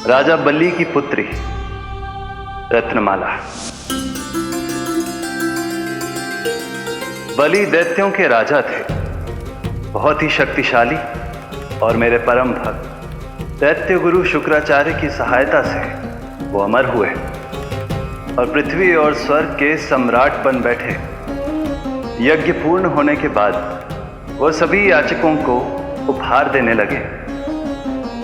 राजा बलि की पुत्री रत्नमाला। बलि दैत्यों के राजा थे, बहुत ही शक्तिशाली, और मेरे परम भक्त दैत्य गुरु शुक्राचार्य की सहायता से वो अमर हुए और पृथ्वी और स्वर्ग के सम्राट बन बैठे। यज्ञ पूर्ण होने के बाद वो सभी याचकों को उपहार देने लगे।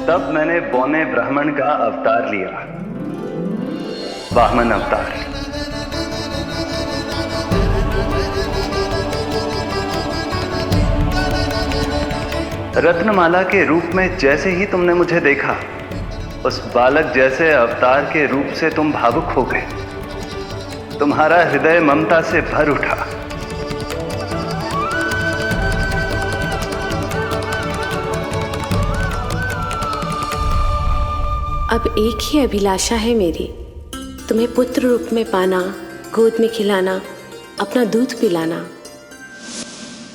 तब मैंने बौने ब्राह्मण का अवतार लिया, वामन अवतार। रत्नमाला के रूप में जैसे ही तुमने मुझे देखा, उस बालक जैसे अवतार के रूप से तुम भावुक हो गए। तुम्हारा हृदय ममता से भर उठा। अब एक ही अभिलाषा है मेरी, तुम्हें पुत्र रूप में पाना, गोद में खिलाना, अपना दूध पिलाना।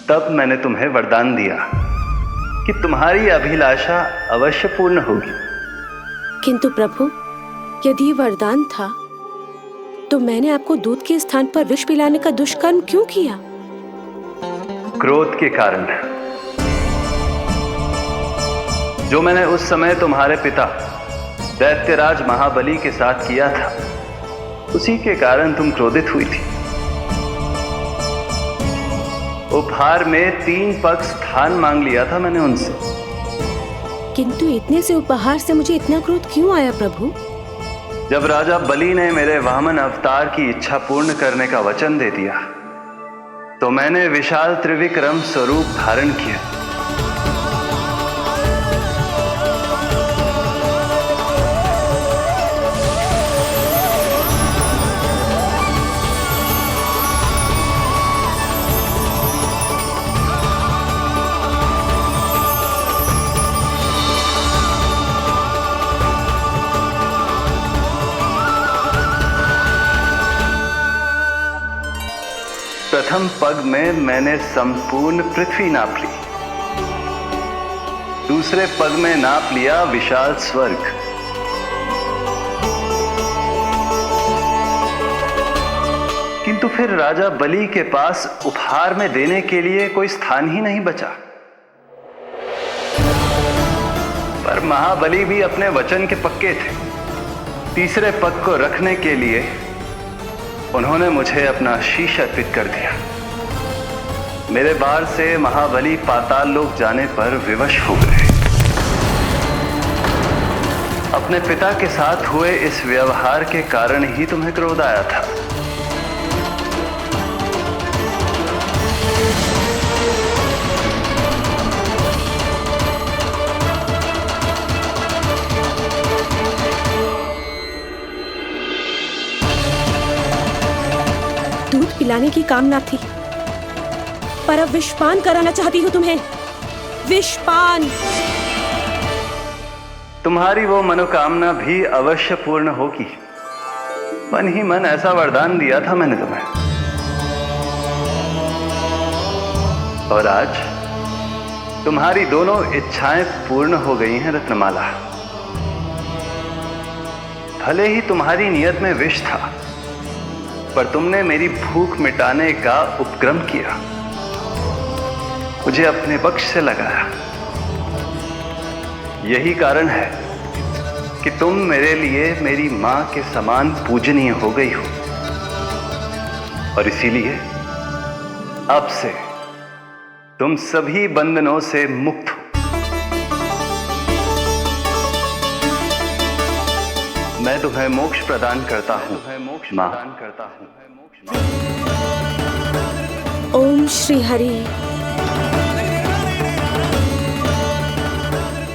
तब मैंने तुम्हें वरदान दिया कि तुम्हारी अभिलाषा अवश्य पूर्ण होगी। किंतु प्रभु, यदि वरदान था तो मैंने आपको दूध के स्थान पर विष पिलाने का दुष्कर्म क्यों किया? क्रोध के कारण, जो मैंने उस समय तुम्हारे पिता दैत्यराज महाबली के साथ किया था, उसी के कारण तुम क्रोधित हुई थी। उपहार में 3 पग स्थान मांग लिया था मैंने उनसे। किंतु इतने से उपहार से मुझे इतना क्रोध क्यों आया प्रभु? जब राजा बलि ने मेरे वामन अवतार की इच्छा पूर्ण करने का वचन दे दिया, तो मैंने विशाल त्रिविक्रम स्वरूप धारण किया। प्रथम पग में मैंने संपूर्ण पृथ्वी नाप ली। दूसरे पग में नाप लिया विशाल स्वर्ग। किंतु फिर राजा बलि के पास उपहार में देने के लिए कोई स्थान ही नहीं बचा। पर महाबली भी अपने वचन के पक्के थे। तीसरे पग को रखने के लिए उन्होंने मुझे अपना शीश अर्पित कर दिया। मेरे बार से महाबली पाताल लोक जाने पर विवश हो गए। अपने पिता के साथ हुए इस व्यवहार के कारण ही तुम्हें क्रोध आया था। दूध पिलाने की कामना थी, पर अब विषपान कराना चाहती हूँ तुम्हें। विषपान। तुम्हारी वो मनोकामना भी अवश्य पूर्ण होगी। मन ही मन ऐसा वरदान दिया था मैंने तुम्हें। और आज तुम्हारी दोनों इच्छाएं पूर्ण हो गई हैं रत्नमाला। भले ही तुम्हारी नियत में विष था, पर तुमने मेरी भूख मिटाने का उपक्रम किया, मुझे अपने पक्ष से लगाया। यही कारण है कि तुम मेरे लिए मेरी मां के समान पूजनीय हो गई हो। और इसीलिए अब से तुम सभी बंधनों से मुक्त हो। मैं तुम्हें मोक्ष प्रदान करता हूँ मां। ओम श्री हरि।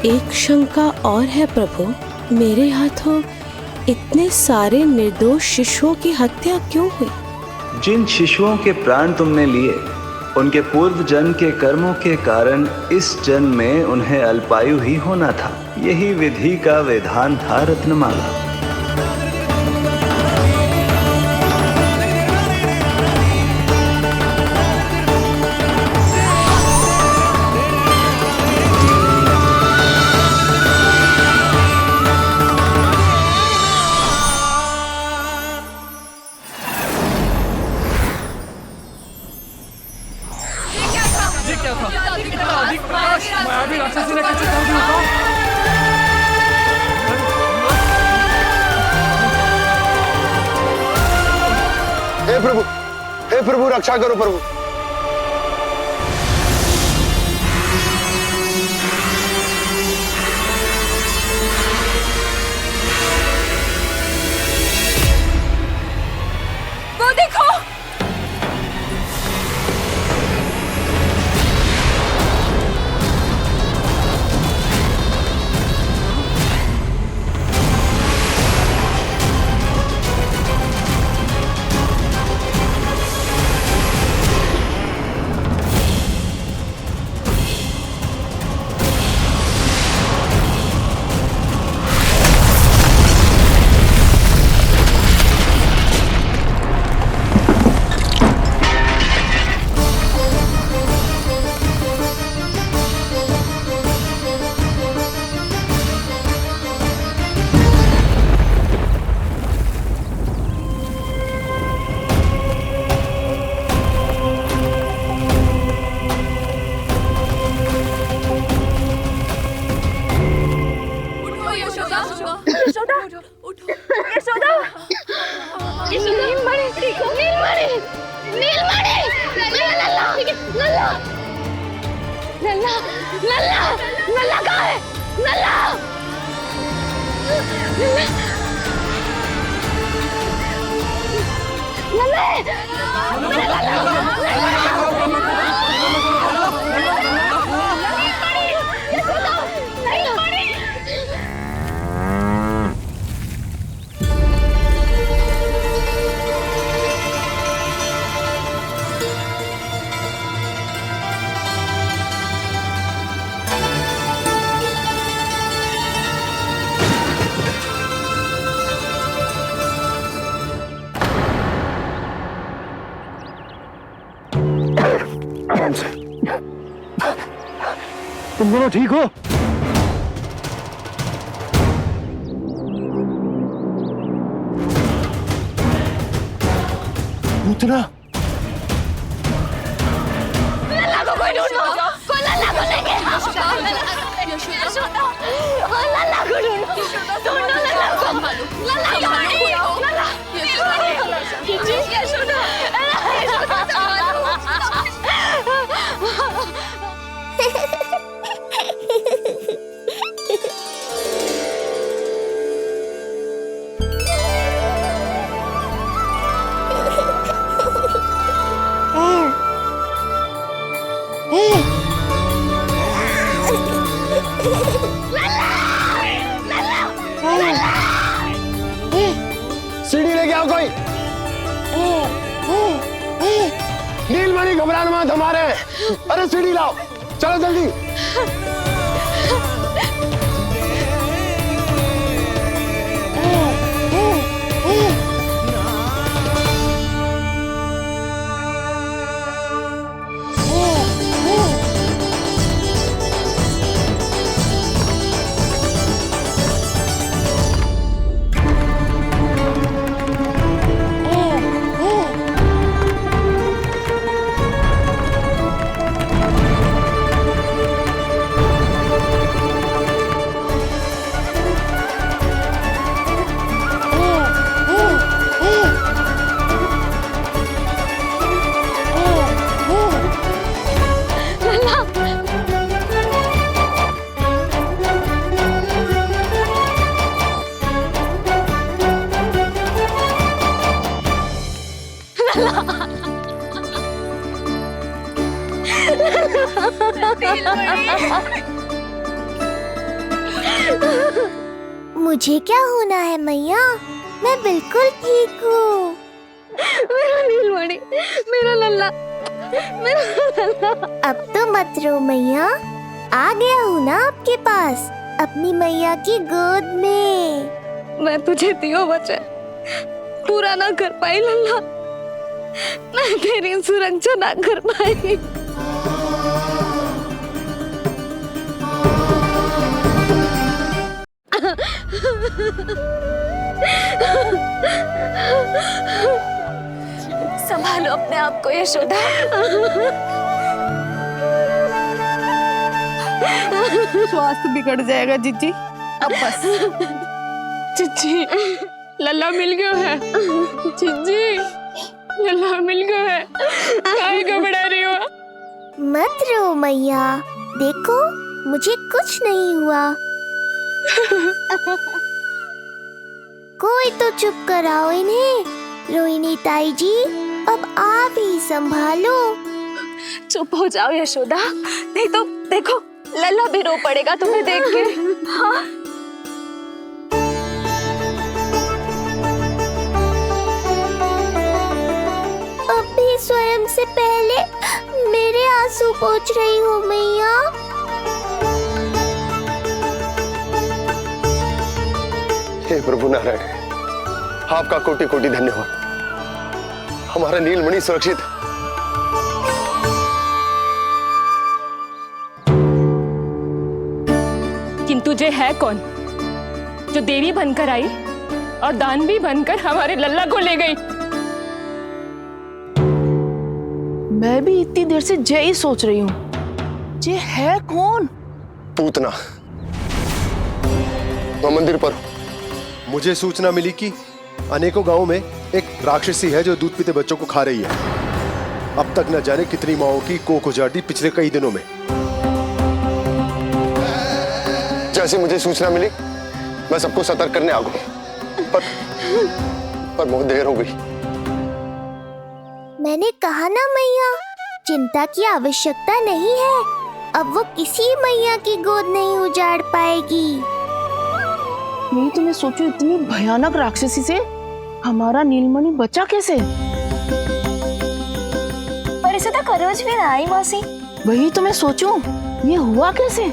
एक शंका और है प्रभु, मेरे हाथों इतने सारे निर्दोष शिशुओं की हत्या क्यों हुई? जिन शिशुओं के प्राण तुमने लिए, उनके पूर्व जन्म के कर्मों के कारण इस जन्म में उन्हें अल्पायु ही होना था। यही विधि का विधान था रत्नमाला। हे प्रभु रक्षा करो प्रभु। वो देखो, तुम दोनों ठीक हो? पूतना लल्ला को कोई ढूंढो, कोई लल्ला को लेके आओ। यशोदा, लल्ला को ढूंढो, ढूंढो लल्ला को। लल्ला को लल्ला, यशोदा, सीढ़ी लेके आओ कोई। नीलमणि घबराना मत हमारे। अरे सीढ़ी लाओ, चलो जल्दी। मुझे क्या होना है मैया, मैं बिल्कुल ठीक हूँ। मेरा नीलमणि, मेरा लल्ला, मेरा लल्ला। अब तो मत रो मैया, आ गया हूँ ना आपके पास, अपनी मैया की गोद में। मैं तुझे दियो वचन पूरा ना कर पाई लल्ला, मैं तेरी सुरक्षा ना कर पाई। संभालो अपने आप को यशोदा। स्वास्थ्य बिगड़ जाएगा जीजी, अब बस। चिच्ची, लल्ला मिल गया है। चिच्ची, लल्ला मिल गया है। काहे घबरा रही हो? मत रो मैया, देखो मुझे कुछ नहीं हुआ। कोई तो चुप कराओ इन्हें। रोहिणी ताई जी, अब आप ही संभालो। चुप हो जाओ यशोदा, नहीं तो देखो लल्ला भी रो पड़ेगा तुम्हें देख के। हाँ? अब भी स्वयं से पहले मेरे आंसू पोंछ रही हो मैया। हे प्रभु नारायण, आपका कोटि कोटि धन्यवाद। हमारा नीलमणि सुरक्षित है। किंतु जे है कौन जो देवी बनकर आई और दानवी बनकर हमारे लल्ला को ले गई? मैं भी इतनी देर से जय ही सोच रही हूँ, जे है कौन? पूतना। तो मंदिर पर मुझे सूचना मिली कि अनेकों गांवों में एक राक्षसी है जो दूध पीते बच्चों को खा रही है। अब तक न जाने कितनी माओं की कोख उजाड़ दी पिछले कई दिनों में। जैसे मुझे सूचना मिली मैं सबको सतर्क करने आ गया, पर बहुत देर हो गई। मैंने कहा ना मैया, चिंता की आवश्यकता नहीं है। अब वो किसी मैया की गोद नहीं उजाड़ पाएगी। नहीं तो मैं सोचूं, इतनी भयानक राक्षसी से हमारा नीलमणि बचा कैसे? पर इसे तो करोज भी ना आई मौसी। वही तो मैं सोचूं, ये हुआ कैसे?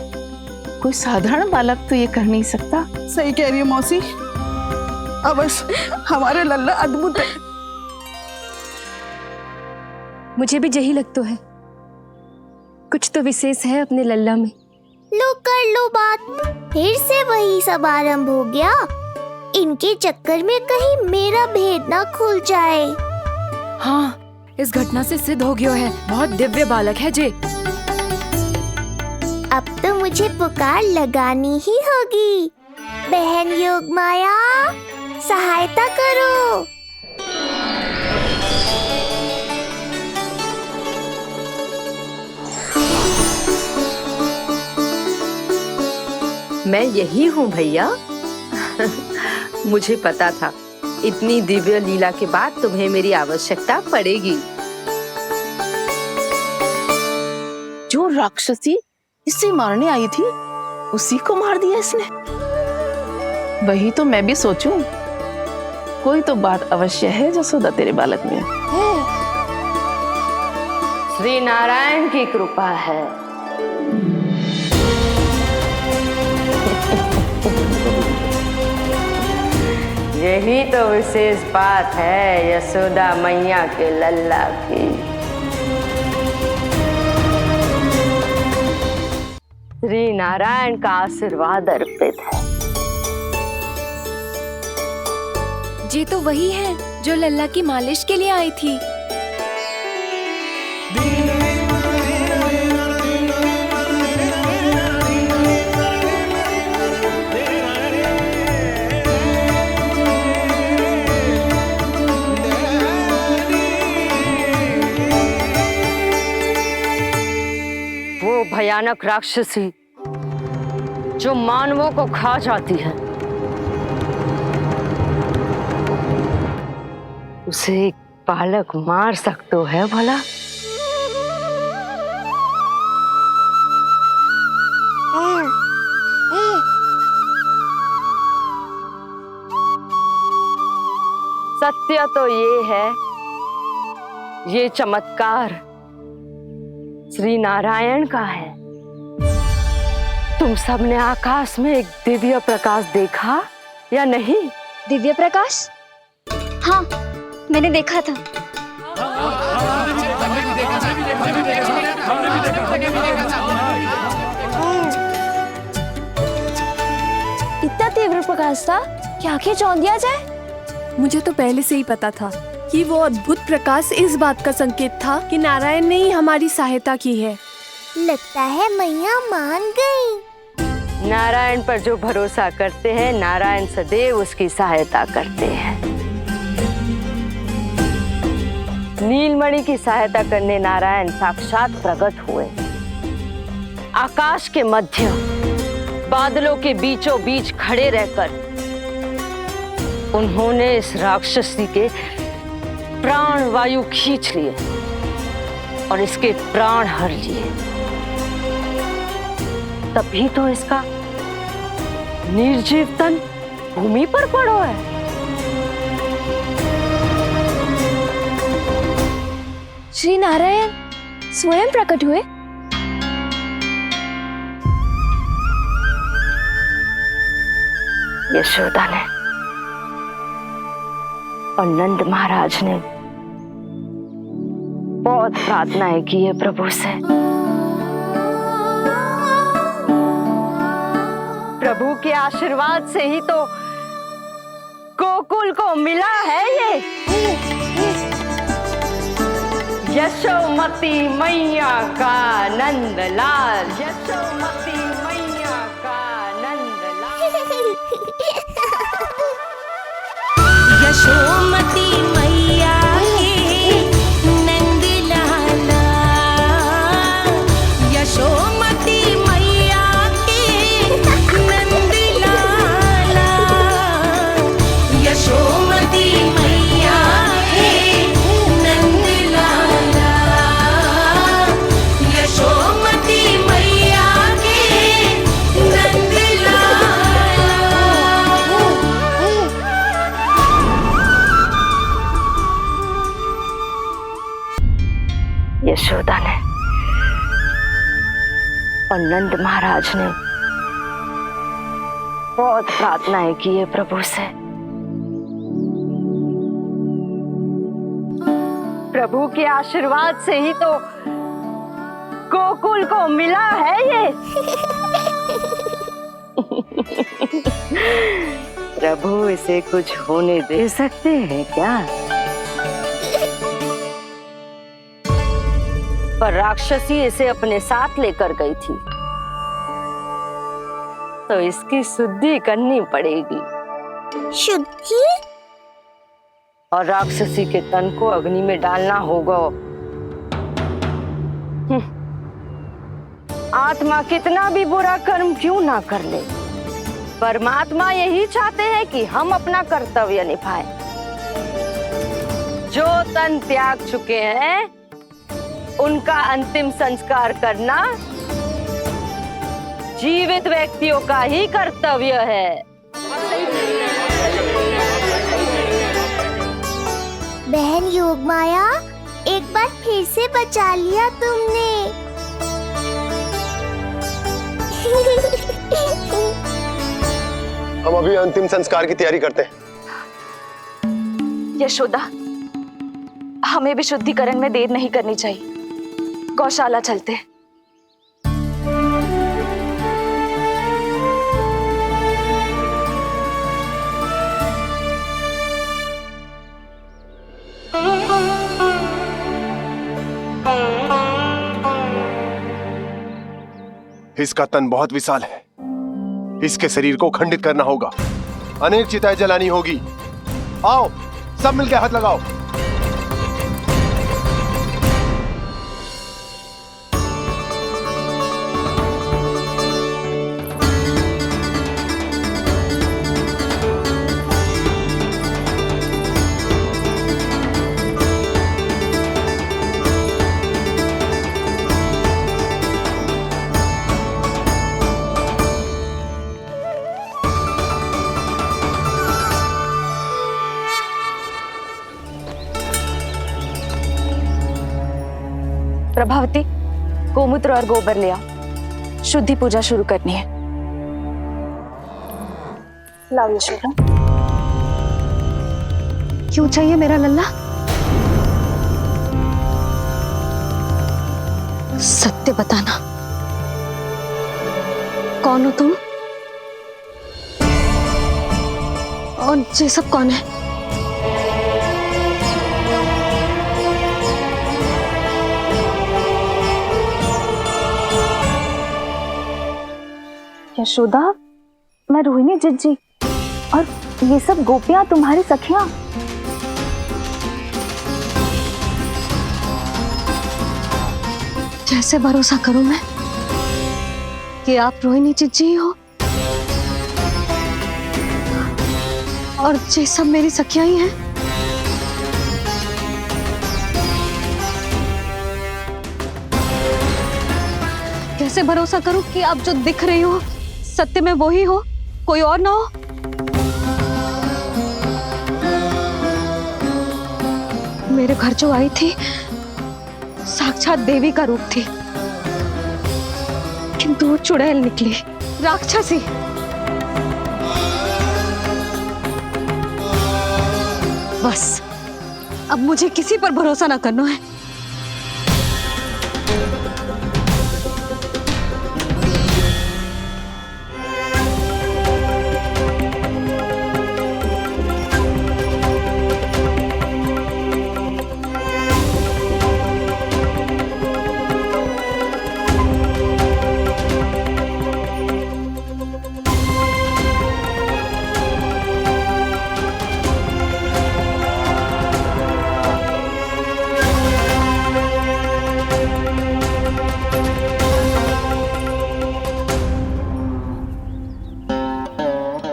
कोई साधारण बालक तो ये कर नहीं सकता। सही कह रही है मौसी, अवश्य हमारे लल्ला अद्भुत है। मुझे भी यही लगता है, कुछ तो विशेष है अपने लल्ला में। लो कर लो बात, फिर से वही सब आरंभ हो गया। इनके चक्कर में कहीं मेरा भेद ना खुल जाए। हाँ, इस घटना से सिद्ध हो गया है, बहुत दिव्य बालक है जे। अब तो मुझे पुकार लगानी ही होगी। बहन योगमाया, सहायता करो। मैं यही हूँ भैया। मुझे पता था इतनी दिव्य लीला के बाद तुम्हें मेरी आवश्यकता पड़ेगी। जो राक्षसी इसे मारने आई थी, उसी को मार दिया इसने। वही तो मैं भी सोचूं, कोई तो बात अवश्य है जसोदा तेरे बालक में। श्री नारायण की कृपा है। यही तो विशेष बात है यशोदा मैया के लल्ला की। श्री नारायण का आशीर्वाद अर्पित है। जे तो वही है जो लल्ला की मालिश के लिए आई थी। वो भयानक राक्षसी जो मानवों को खा जाती है, उसे एक बालक मार सकता है भला? सत्य तो ये है, ये चमत्कार श्री नारायण का है। तुम सबने आकाश में एक दिव्य प्रकाश देखा या नहीं? दिव्य प्रकाश? हाँ, मैंने देखा था। इतना तीव्र प्रकाश था कि आंखें चौंध दिया जाए। मुझे तो पहले से ही पता था कि वो अद्भुत प्रकाश इस बात का संकेत था कि नारायण ने ही हमारी सहायता की है। लगता है मैया मान गई। नारायण पर जो भरोसा करते हैं, नारायण सदैव उसकी सहायता करते हैं। नीलमणि की सहायता करने नारायण साक्षात प्रकट हुए। आकाश के मध्य बादलों के बीचों बीच खड़े रहकर उन्होंने इस राक्षसी के प्राण वायु खींच लिए और इसके प्राण हर लिए। तभी तो इसका निर्जीव तन भूमि पर पड़ो है। श्री नारायण स्वयं प्रकट हुए। यशोदा ने और नंद महाराज ने बहुत प्रार्थनाएं की है प्रभु से। प्रभु के आशीर्वाद से ही तो गोकुल को मिला है ये। यशोमती मैया का नंदलाल, यशोमती मैया का नंदलाल। यशोमती मैया के नंदलाला, यशोमती मैया के नंदलाला, यशोमती मैया के नंदलाला, यशोमती मैया के नंदलाला। यशोदा ने और नंद महाराज ने बहुत प्रार्थनाएं की है प्रभु से। प्रभु के आशीर्वाद से ही तो गोकुल को मिला है ये। प्रभु इसे कुछ होने दे सकते हैं क्या? पर राक्षसी इसे अपने साथ लेकर गई थी तो इसकी शुद्धि करनी पड़ेगी। शुद्धि? और राक्षसी के तन को अग्नि में डालना होगा। आत्मा कितना भी बुरा कर्म क्यों ना कर ले, परमात्मा यही चाहते हैं कि हम अपना कर्तव्य निभाएं। जो तन त्याग चुके हैं उनका अंतिम संस्कार करना जीवित व्यक्तियों का ही कर्तव्य है। बहन योगमाया, एक बार फिर से बचा लिया तुमने। हम अभी अंतिम संस्कार की तैयारी करते हैं। यशोदा, हमें भी शुद्धिकरण में देर नहीं करनी चाहिए। गौशाला चलते हैं। इसका तन बहुत विशाल है, इसके शरीर को खंडित करना होगा, अनेक चिताएं जलानी होगी। आओ सब मिलकर हाथ लगाओ। प्रभावती, गोमूत्र और गोबर ले आओ। शुद्धि पूजा शुरू करनी है। लाओ यशोदा। क्यों चाहिए मेरा लल्ला? सत्य बताना, कौन हो तुम और ये सब कौन है? यशोदा, मैं रोहिणी जिज्जी और ये सब गोपियां तुम्हारी सखियां। कैसे भरोसा करूं मैं कि आप रोहिणी चिज्जी हो और ये सब मेरी सखियां ही हैं। कैसे भरोसा करूं कि आप जो दिख रही हो सत्य में वो ही हो, कोई और ना हो। मेरे घर जो आई थी साक्षात देवी का रूप थी, किंतु वो चुड़ैल निकली, राक्षसी। बस अब मुझे किसी पर भरोसा ना करना है।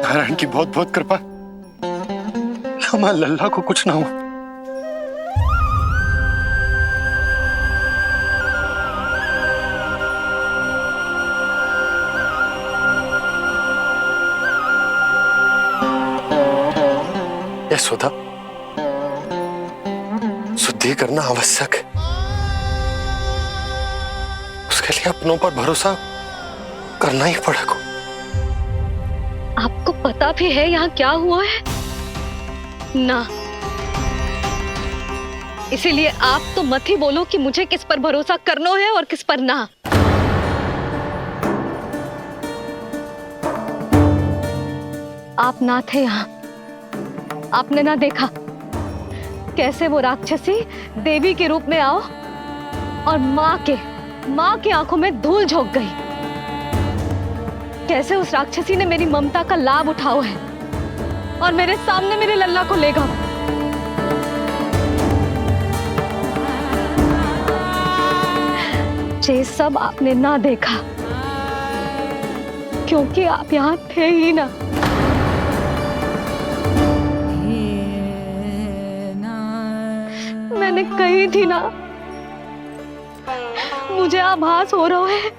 नारायण की बहुत बहुत कृपा, हमारे लल्ला को कुछ ना हो। यशोदा, शुद्धि करना आवश्यक है, उसके लिए अपनों पर भरोसा करना ही पड़ेगा। आपको पता भी है यहाँ क्या हुआ है ना, इसीलिए आप तो मत ही बोलो कि मुझे किस पर भरोसा करना है और किस पर ना। आप ना थे यहाँ, आपने ना देखा कैसे वो राक्षसी देवी के रूप में आओ और माँ के आंखों में धूल झोंक गई। कैसे उस राक्षसी ने मेरी ममता का लाभ उठाओ है और मेरे सामने मेरे लल्ला को ले गया। ये सब आपने ना देखा क्योंकि आप यहाँ थे ही ना। मैंने कही थी ना, मुझे आभास हो रहा है,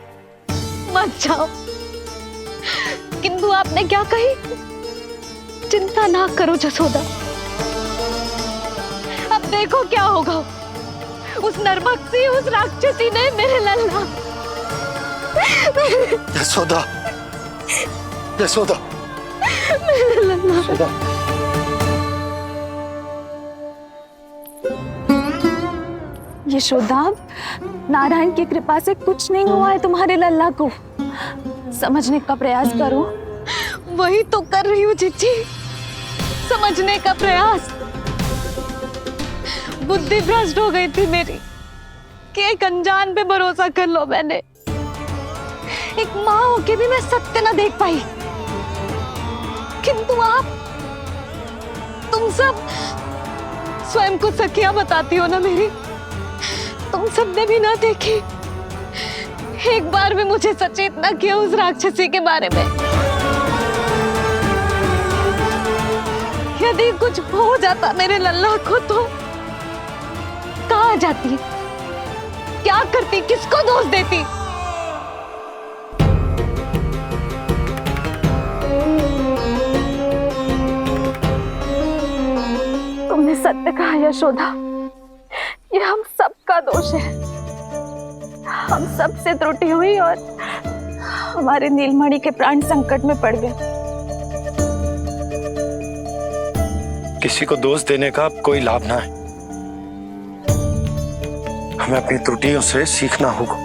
मत जाओ। किंतु आपने क्या कही? चिंता ना करो जसोदा, अब देखो क्या होगा। उस नरभक्षी, उस राक्षसी ने मेरे लल्ला। यशोदा, यशोदा, मेरे लल्ला। यशोदा। यशोदा, नारायण की कृपा से कुछ नहीं हुआ है तुम्हारे लल्ला को, समझने का प्रयास करो। वही तो कर रही हूँ चिच्ची, समझने का प्रयास। बुद्धि भ्रष्ट हो गई थी मेरी कि एक अनजान पे भरोसा कर लो मैंने। एक माँ होके भी मैं सत्य ना देख पाई, किंतु आप, तुम सब स्वयं को सखियां बताती हो ना मेरी, तुम सबने भी ना देखी, एक बार भी मुझे सचेत ना किया उस राक्षसी के बारे में। यदि कुछ हो जाता मेरे लल्ला को तो कहाँ जाती, क्या करती, किसको दोष देती? तुमने सत्य कहा यशोदा, ये हम सबका दोष है। हम सबसे त्रुटि हुई और हमारे नीलमणि के प्राण संकट में पड़ गए। किसी को दोष देने का कोई लाभ ना है, हमें अपनी त्रुटियों से सीखना होगा।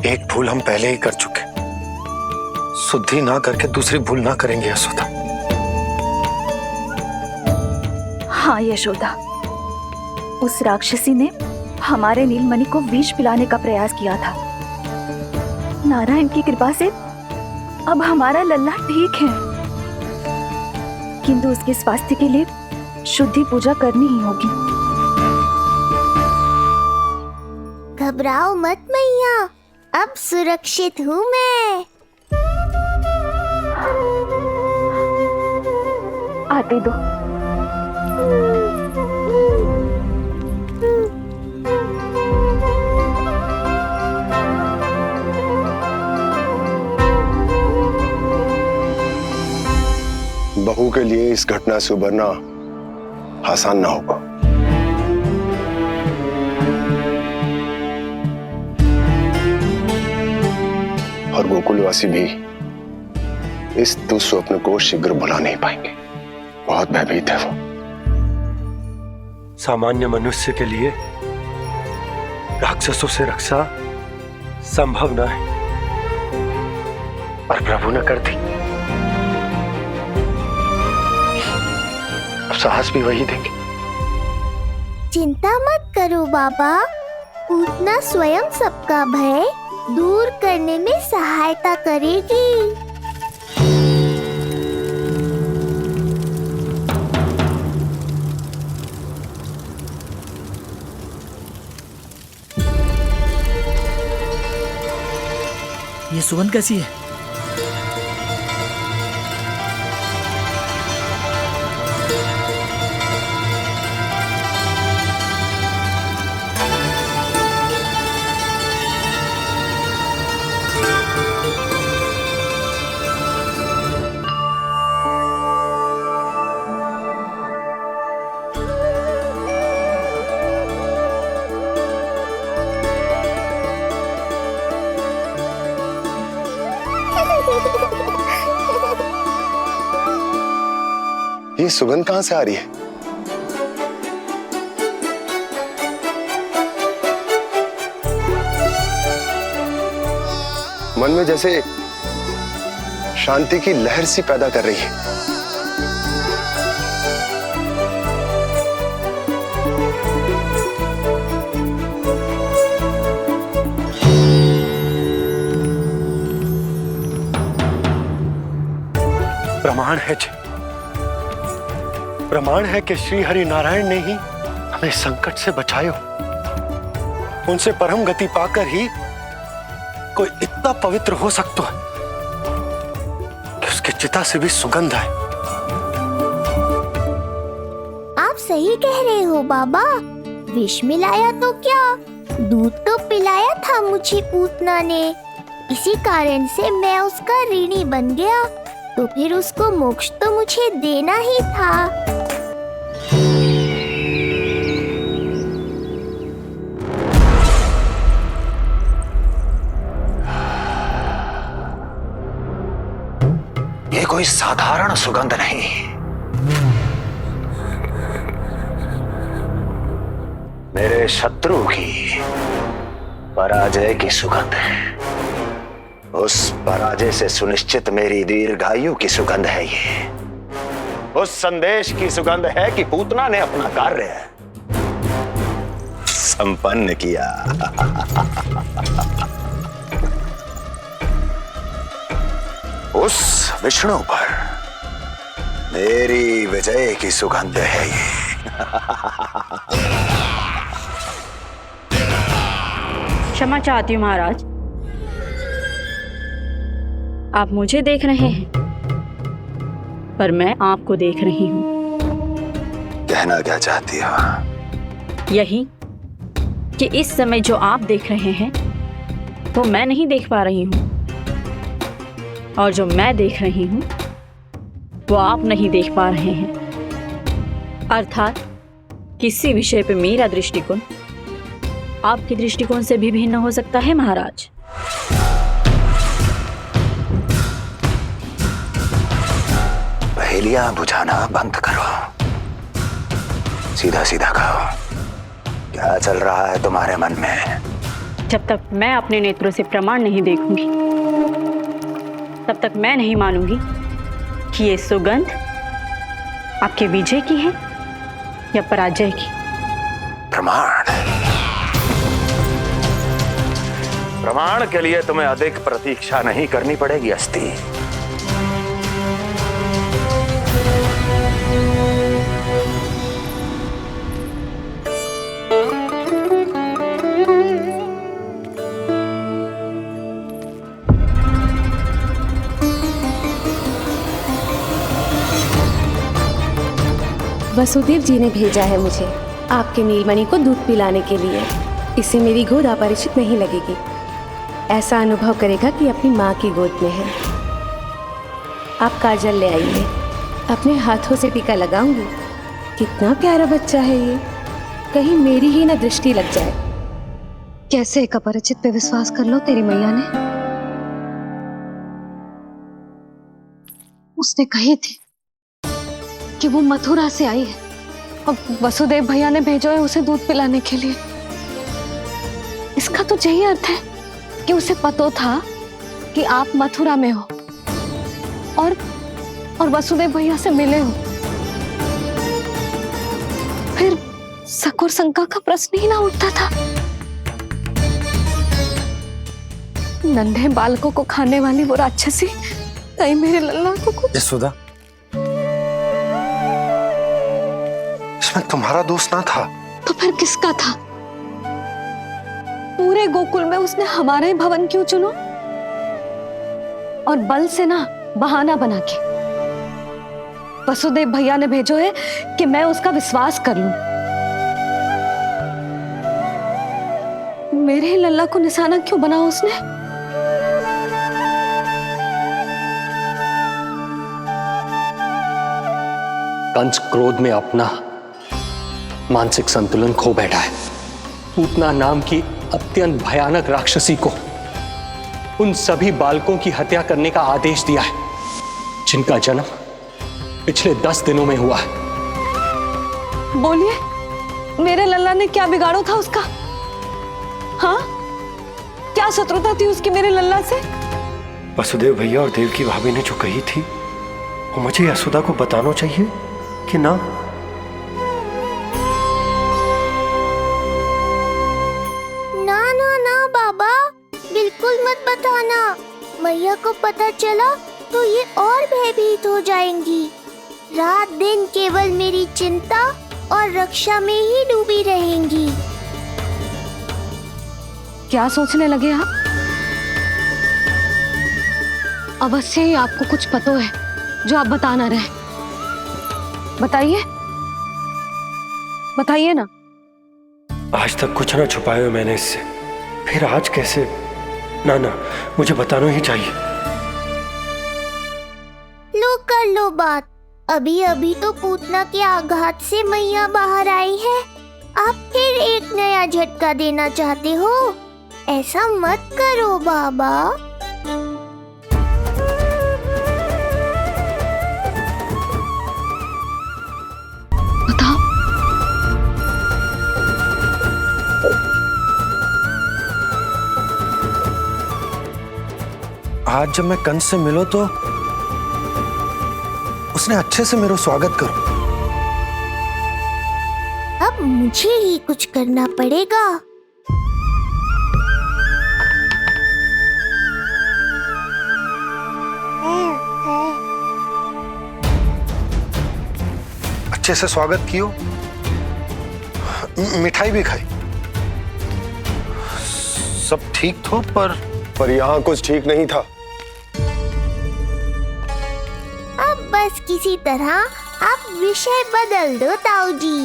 एक भूल हम पहले ही कर चुके, शुद्धि ना करके दूसरी भूल ना करेंगे यशोदा। हाँ यशोदा, उस राक्षसी ने हमारे नीलमणि को विष पिलाने का प्रयास किया था। नारायण की कृपा से अब हमारा लल्ला ठीक है, किंतु उसके स्वास्थ्य के लिए शुद्धि पूजा करनी ही होगी। घबराओ मत मैया, अब सुरक्षित हूँ मैं। आते दो। बहू के लिए इस घटना से उबरना आसान ना होगा। और गोकुलवासी भी इस दुस्वप्न को शीघ्र भुला नहीं पाएंगे। बहुत भयभीत है वो। सामान्य मनुष्य के लिए राक्षसों से रक्षा संभव न है, पर प्रभु ने कर दी। अब साहस भी वही देंगे। चिंता मत करो बाबा, पूतना स्वयं सबका भय दूर करने में सहायता करेगी। ये सुगंध कैसी है? ये सुगंध कहां से आ रही है? मन में जैसे शांति की लहर सी पैदा कर रही है। प्रमाण है जी, प्रमाण है कि श्री हरि नारायण ने ही हमें संकट से बचायो। उनसे परम गति पाकर ही कोई इतना पवित्र हो सकता है कि उसकी चिता से भी सुगंध है। आप सही कह रहे हो बाबा, विष मिलाया तो क्या, दूध तो पिलाया था मुझे पूतना ने। इसी कारण से मैं उसका ऋणी बन गया, तो फिर उसको मोक्ष तो मुझे देना ही था। ये कोई साधारण सुगंध नहीं, मेरे शत्रु की पराजय की सुगंध है। उस पराजय से सुनिश्चित मेरी दीर्घायु की सुगंध है ये। उस संदेश की सुगंध है कि पूतना ने अपना कार्य संपन्न किया। उस विष्णु पर मेरी विजय की सुगंध है ये। क्षमा चाहती हूँ महाराज, आप मुझे देख रहे हैं पर मैं आपको देख रही हूँ। कहना क्या चाहती हो? यही कि इस समय जो आप देख रहे हैं वो मैं नहीं देख पा रही हूँ, और जो मैं देख रही हूँ वो आप नहीं देख पा रहे हैं। अर्थात किसी विषय पे मेरा दृष्टिकोण आपके दृष्टिकोण से भी भिन्न हो सकता है महाराज। पहेलियां बुझाना बंद करो, सीधा सीधा कहो, क्या चल रहा है तुम्हारे मन में? जब तक मैं अपने नेत्रों से प्रमाण नहीं देखूंगी तब तक मैं नहीं मानूंगी कि ये सुगंध आपके विजय की है या पराजय की। प्रमाण के लिए तुम्हें अधिक प्रतीक्षा नहीं करनी पड़ेगी अस्ति। वसुदेव जी ने भेजा है मुझे आपके नीलमणि को दूध पिलाने के लिए। इससे मेरी गोद अपरिचित नहीं लगेगी। ऐसा अनुभव करेगा कि अपनी माँ की गोद में है। आप काजल ले आइए, अपने हाथों से टीका लगाऊंगी। कितना प्यारा बच्चा है ये, कहीं मेरी ही ना दृष्टि लग जाए। कैसे एक अपरिचित पे विश्वास कर लो तेरी मैया ने? उसने कही थी कि वो मथुरा से आई है और वसुदेव भैया ने भेजा है उसे दूध पिलाने के लिए। इसका तो यही अर्थ है कि उसे पता था कि आप मथुरा में हो और वसुदेव भैया से मिले हो। फिर शक और शंका का प्रश्न ही ना उठता था। नन्हे बालकों को खाने वाली वो राक्षसी कहीं मेरे लल्ला को कुछ। यशोदा, इसमें तुम्हारा दोष ना था। तो फिर किसका था? पूरे गोकुल में उसने हमारा ही भवन क्यों चुना? और बल से ना बहाना बना के वसुदेव भैया ने भेजो है कि मैं उसका विश्वास कर लूं। मेरे ही लल्ला को निशाना क्यों बनाया उसने? कंस क्रोध में अपना मानसिक संतुलन खो बैठा है। पूतना नाम की अत्यंत भयानक राक्षसी को उन सभी बालकों की हत्या करने का आदेश दिया है जिनका जन्म पिछले 10 दिनों में हुआ है। बोलिए, मेरे लल्ला ने क्या बिगाड़ो था उसका? हाँ, क्या शत्रुता थी उसकी मेरे लल्ला से? वसुदेव भैया और देवकी भाभी ने जो कही थी वो मुझे यशोदा को बताना चाहिए कि ना? ना ना ना बाबा, बिल्कुल मत बताना। मैया को पता चला तो ये और भयभीत हो जाएंगी। रात दिन केवल मेरी चिंता और रक्षा में ही डूबी रहेंगी। क्या सोचने लगे आप? अवश्य ही आपको कुछ पता है जो आप बता ना रहे। बताइए, बताइए ना। आज तक कुछ ना छुपाया मैंने इससे, फिर आज कैसे? ना ना, मुझे बताना ही चाहिए। लो कर लो बात। अभी अभी तो पूतना के आघात से मैया बाहर आई है। आप फिर एक नया झटका देना चाहते हो? ऐसा मत करो बाबा। बताओ। आज जब मैं कंस से मिलो तो उसने अच्छे से मेरा स्वागत करो। अब मुझे ही कुछ करना पड़ेगा। अच्छे से स्वागत कियो, मिठाई भी खाई, सब ठीक तो पर यहाँ कुछ ठीक नहीं था। अब बस किसी तरह आप विषय बदल दो ताऊ जी।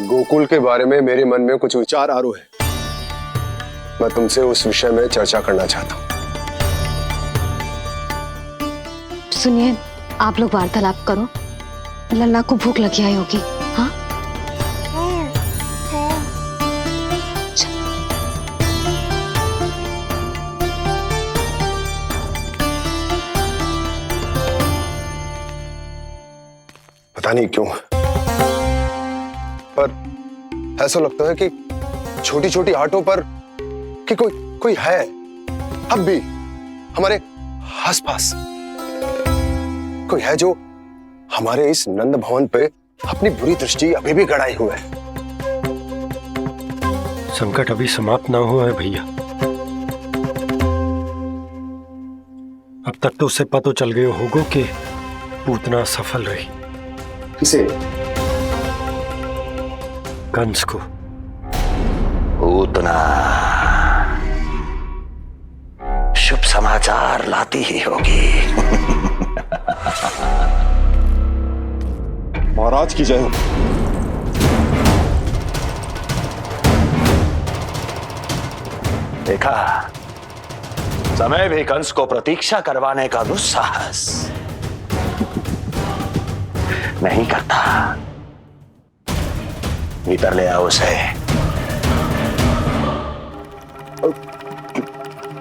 गोकुल के बारे में मेरे मन में कुछ विचार आ रहे हैं। मैं तुमसे उस विषय में चर्चा करना चाहता हूँ। सुनिए, आप लोग वार्तालाप करो। लल्ला को भूख लगी आई होगी। हाँ, पता नहीं क्यों, पर ऐसा लगता है कि छोटी छोटी आटों पर कि कोई है अब भी हमारे आसपास। कोई है जो हमारे इस नंद भवन पे अपनी बुरी दृष्टि अभी भी गड़ाए हुए है। संकट अभी समाप्त ना हुआ है भैया। अब तक तो उसे पता चल गया होगा कि पूतना सफल रही। किसे? कंस को। पूतना शुभ समाचार लाती ही होगी। महाराज की जय हो। देखा, समय भी कंस को प्रतीक्षा करवाने का दुस्साहस नहीं करता। भीतर ले आओ उसे।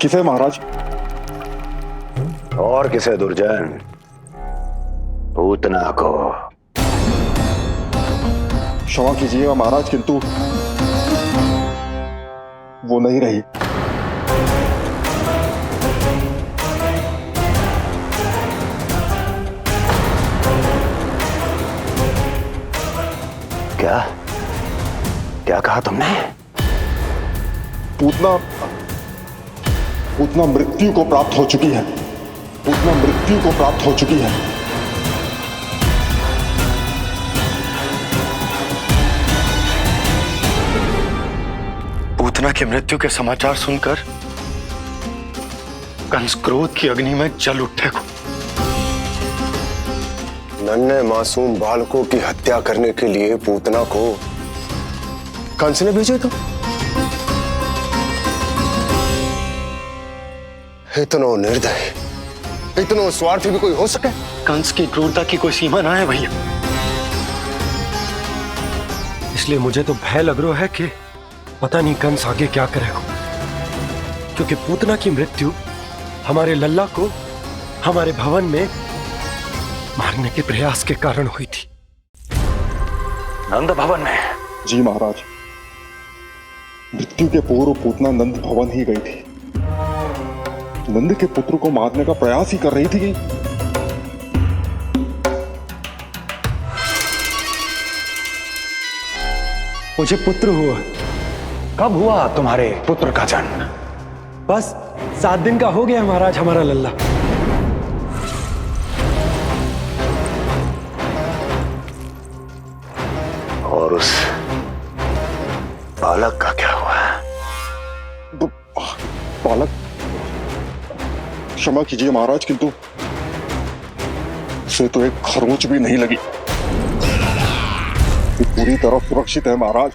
किसे महाराज? और किसे दुर्जन? पूतना को। क्षमा कीजिएगा महाराज, किंतु वो नहीं रही। क्या क्या कहा तुमने? पूतना मृत्यु को प्राप्त हो चुकी है। पूतना मृत्यु को प्राप्त हो चुकी है। पूतना की मृत्यु के समाचार सुनकर कंस क्रोध की अग्नि में जल उठे को। नन्हे मासूम बालकों की हत्या करने के लिए पूतना को कंस ने भेजे तो इतना निर्दय, इतना स्वार्थी भी कोई हो सके? कंस की क्रूरता की कोई सीमा ना है भैया। इसलिए मुझे तो भय लग रहा है कि पता नहीं कंस आगे क्या करेगा, क्योंकि पूतना की मृत्यु हमारे लल्ला को हमारे भवन में मारने के प्रयास के कारण हुई थी। नंद भवन में? जी महाराज, मृत्यु के पूर्व पूतना नंद भवन ही गई थी। नंद के पुत्र को मारने का प्रयास ही कर रही थी। मुझे पुत्र हुआ। कब हुआ तुम्हारे पुत्र का जन्म? बस 7 दिन का हो गया महाराज हमारा लल्ला। और उस बालक का क्या हुआ? बालक? क्षमा कीजिए महाराज, किंतु उसे तो एक खरोंच भी नहीं लगी। ये पूरी तरह सुरक्षित है महाराज।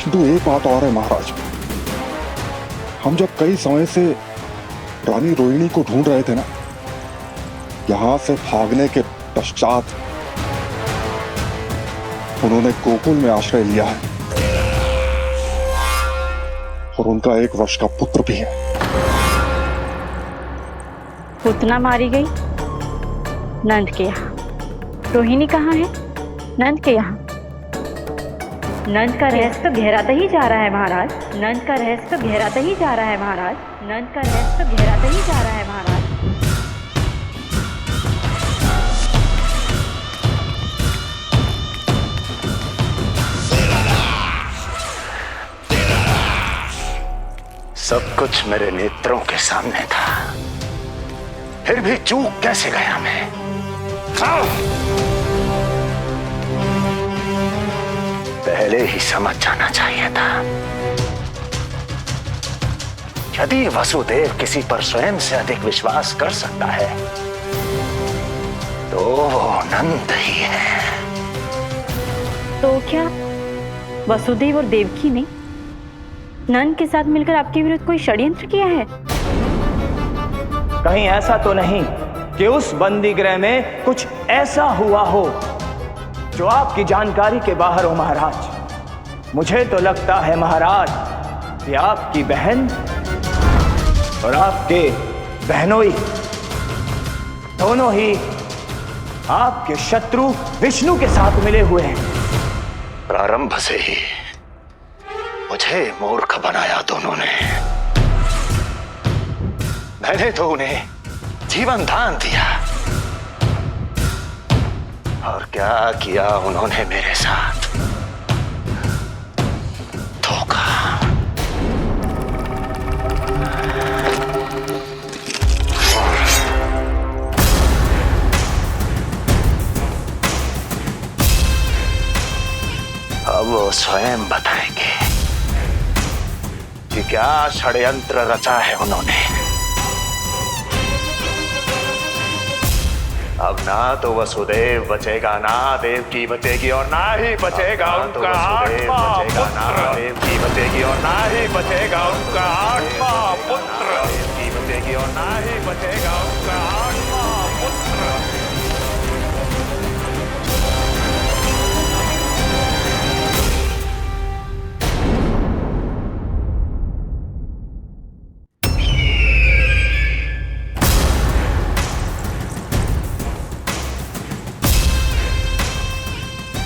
किंतु एक बात और है महाराज, हम जब कई समय से रानी रोहिणी को ढूंढ रहे थे ना, यहां से भागने के पश्चात उन्होंने गोकुल में आश्रय लिया है और उनका 1 वर्ष का पुत्र भी है। पूतना मारी गई नंद के यहाँ। रोहिणी कहाँ है? नंद के यहाँ। नंद का रहस्य तो गहराता ही जा रहा है महाराज। नंद का रहस्य तो गहराता ही जा रहा है महाराज। नंद का रहस्य तो गहराता ही जा रहा है महाराज। सब कुछ मेरे नेत्रों के सामने था, फिर भी चूक कैसे गया मैं? पहले ही समझ जाना चाहिए था। यदि वसुदेव किसी पर स्वयं से अधिक विश्वास कर सकता है तो वो नंद ही है। तो क्या वसुदेव और देवकी ने नंद के साथ मिलकर आपके विरुद्ध कोई षड्यंत्र किया है? कहीं ऐसा तो नहीं कि उस बंदी गृह में कुछ ऐसा हुआ हो जो आपकी जानकारी के बाहर हो महाराज। मुझे तो लगता है महाराज कि आपकी बहन और आपके बहनोई दोनों ही आपके शत्रु विष्णु के साथ मिले हुए हैं। प्रारंभ से ही मुझे मूर्ख बनाया दोनों ने। मैंने तो उन्हें जीवन दान दिया, और क्या किया उन्होंने मेरे साथ? धोखा। अब वो स्वयं बताएंगे कि क्या षड्यंत्र रचा है उन्होंने। अब ना तो वसुदेव बचेगा, ना देवकी बचेगी, और ना ही बचेगा उनका आठवां पुत्र। देवकी बचेगी और ना ही बचेगा उनका आठवां पुत्र। देवकी बचेगी और ना ही बचेगा उनका आठवां पुत्र।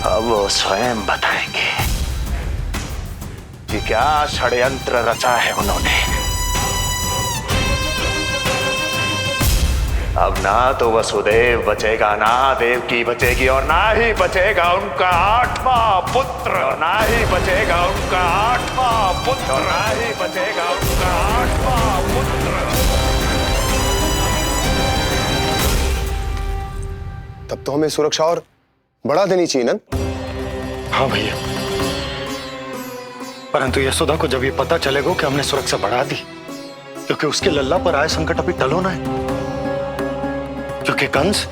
अब वो स्वयं बताएंगे कि क्या षड्यंत्र रचा है उन्होंने। अब ना तो वसुदेव बचेगा, ना देवकी बचेगी, और ना ही बचेगा उनका आठवां पुत्र। ना ही बचेगा उनका आठवां पुत्र। ना ही बचेगा उनका आठवां पुत्र। तब तो हमें सुरक्षा और बढ़ा देनी चाहिए नंद। हाँ भैया, परंतु यशोदा को जब ये पता चलेगा कि हमने सुरक्षा बढ़ा दी, क्योंकि उसके लल्ला पर आए संकट अभी टलो ना है। क्योंकि कंस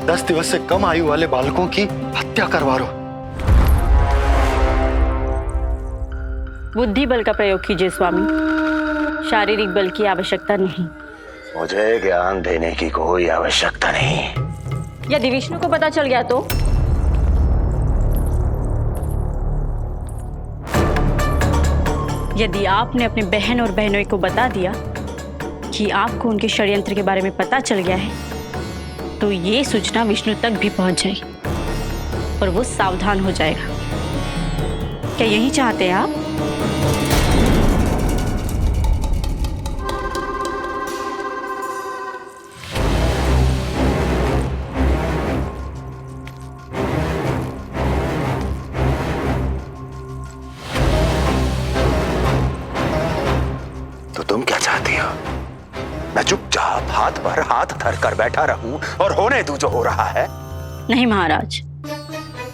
10 दिवस से कम आयु वाले बालकों की हत्या करवा रहा। बुद्धि बल का प्रयोग कीजिए स्वामी, शारीरिक बल की आवश्यकता नहीं। मुझे ज्ञान देने की कोई आवश्यकता नहीं। यदि विष्णु को पता चल गया तो? यदि आपने अपनी बहन और बहनों को बता दिया कि आपको उनके षड्यंत्र के बारे में पता चल गया है, तो ये सूचना विष्णु तक भी पहुंच जाएगी और वो सावधान हो जाएगा। क्या यही चाहते हैं आप? तो तुम क्या चाहती हो? मैं चुपचाप हाथ पर हाथ धर कर बैठा रहूं और होने दूं जो हो रहा है? नहीं महाराज,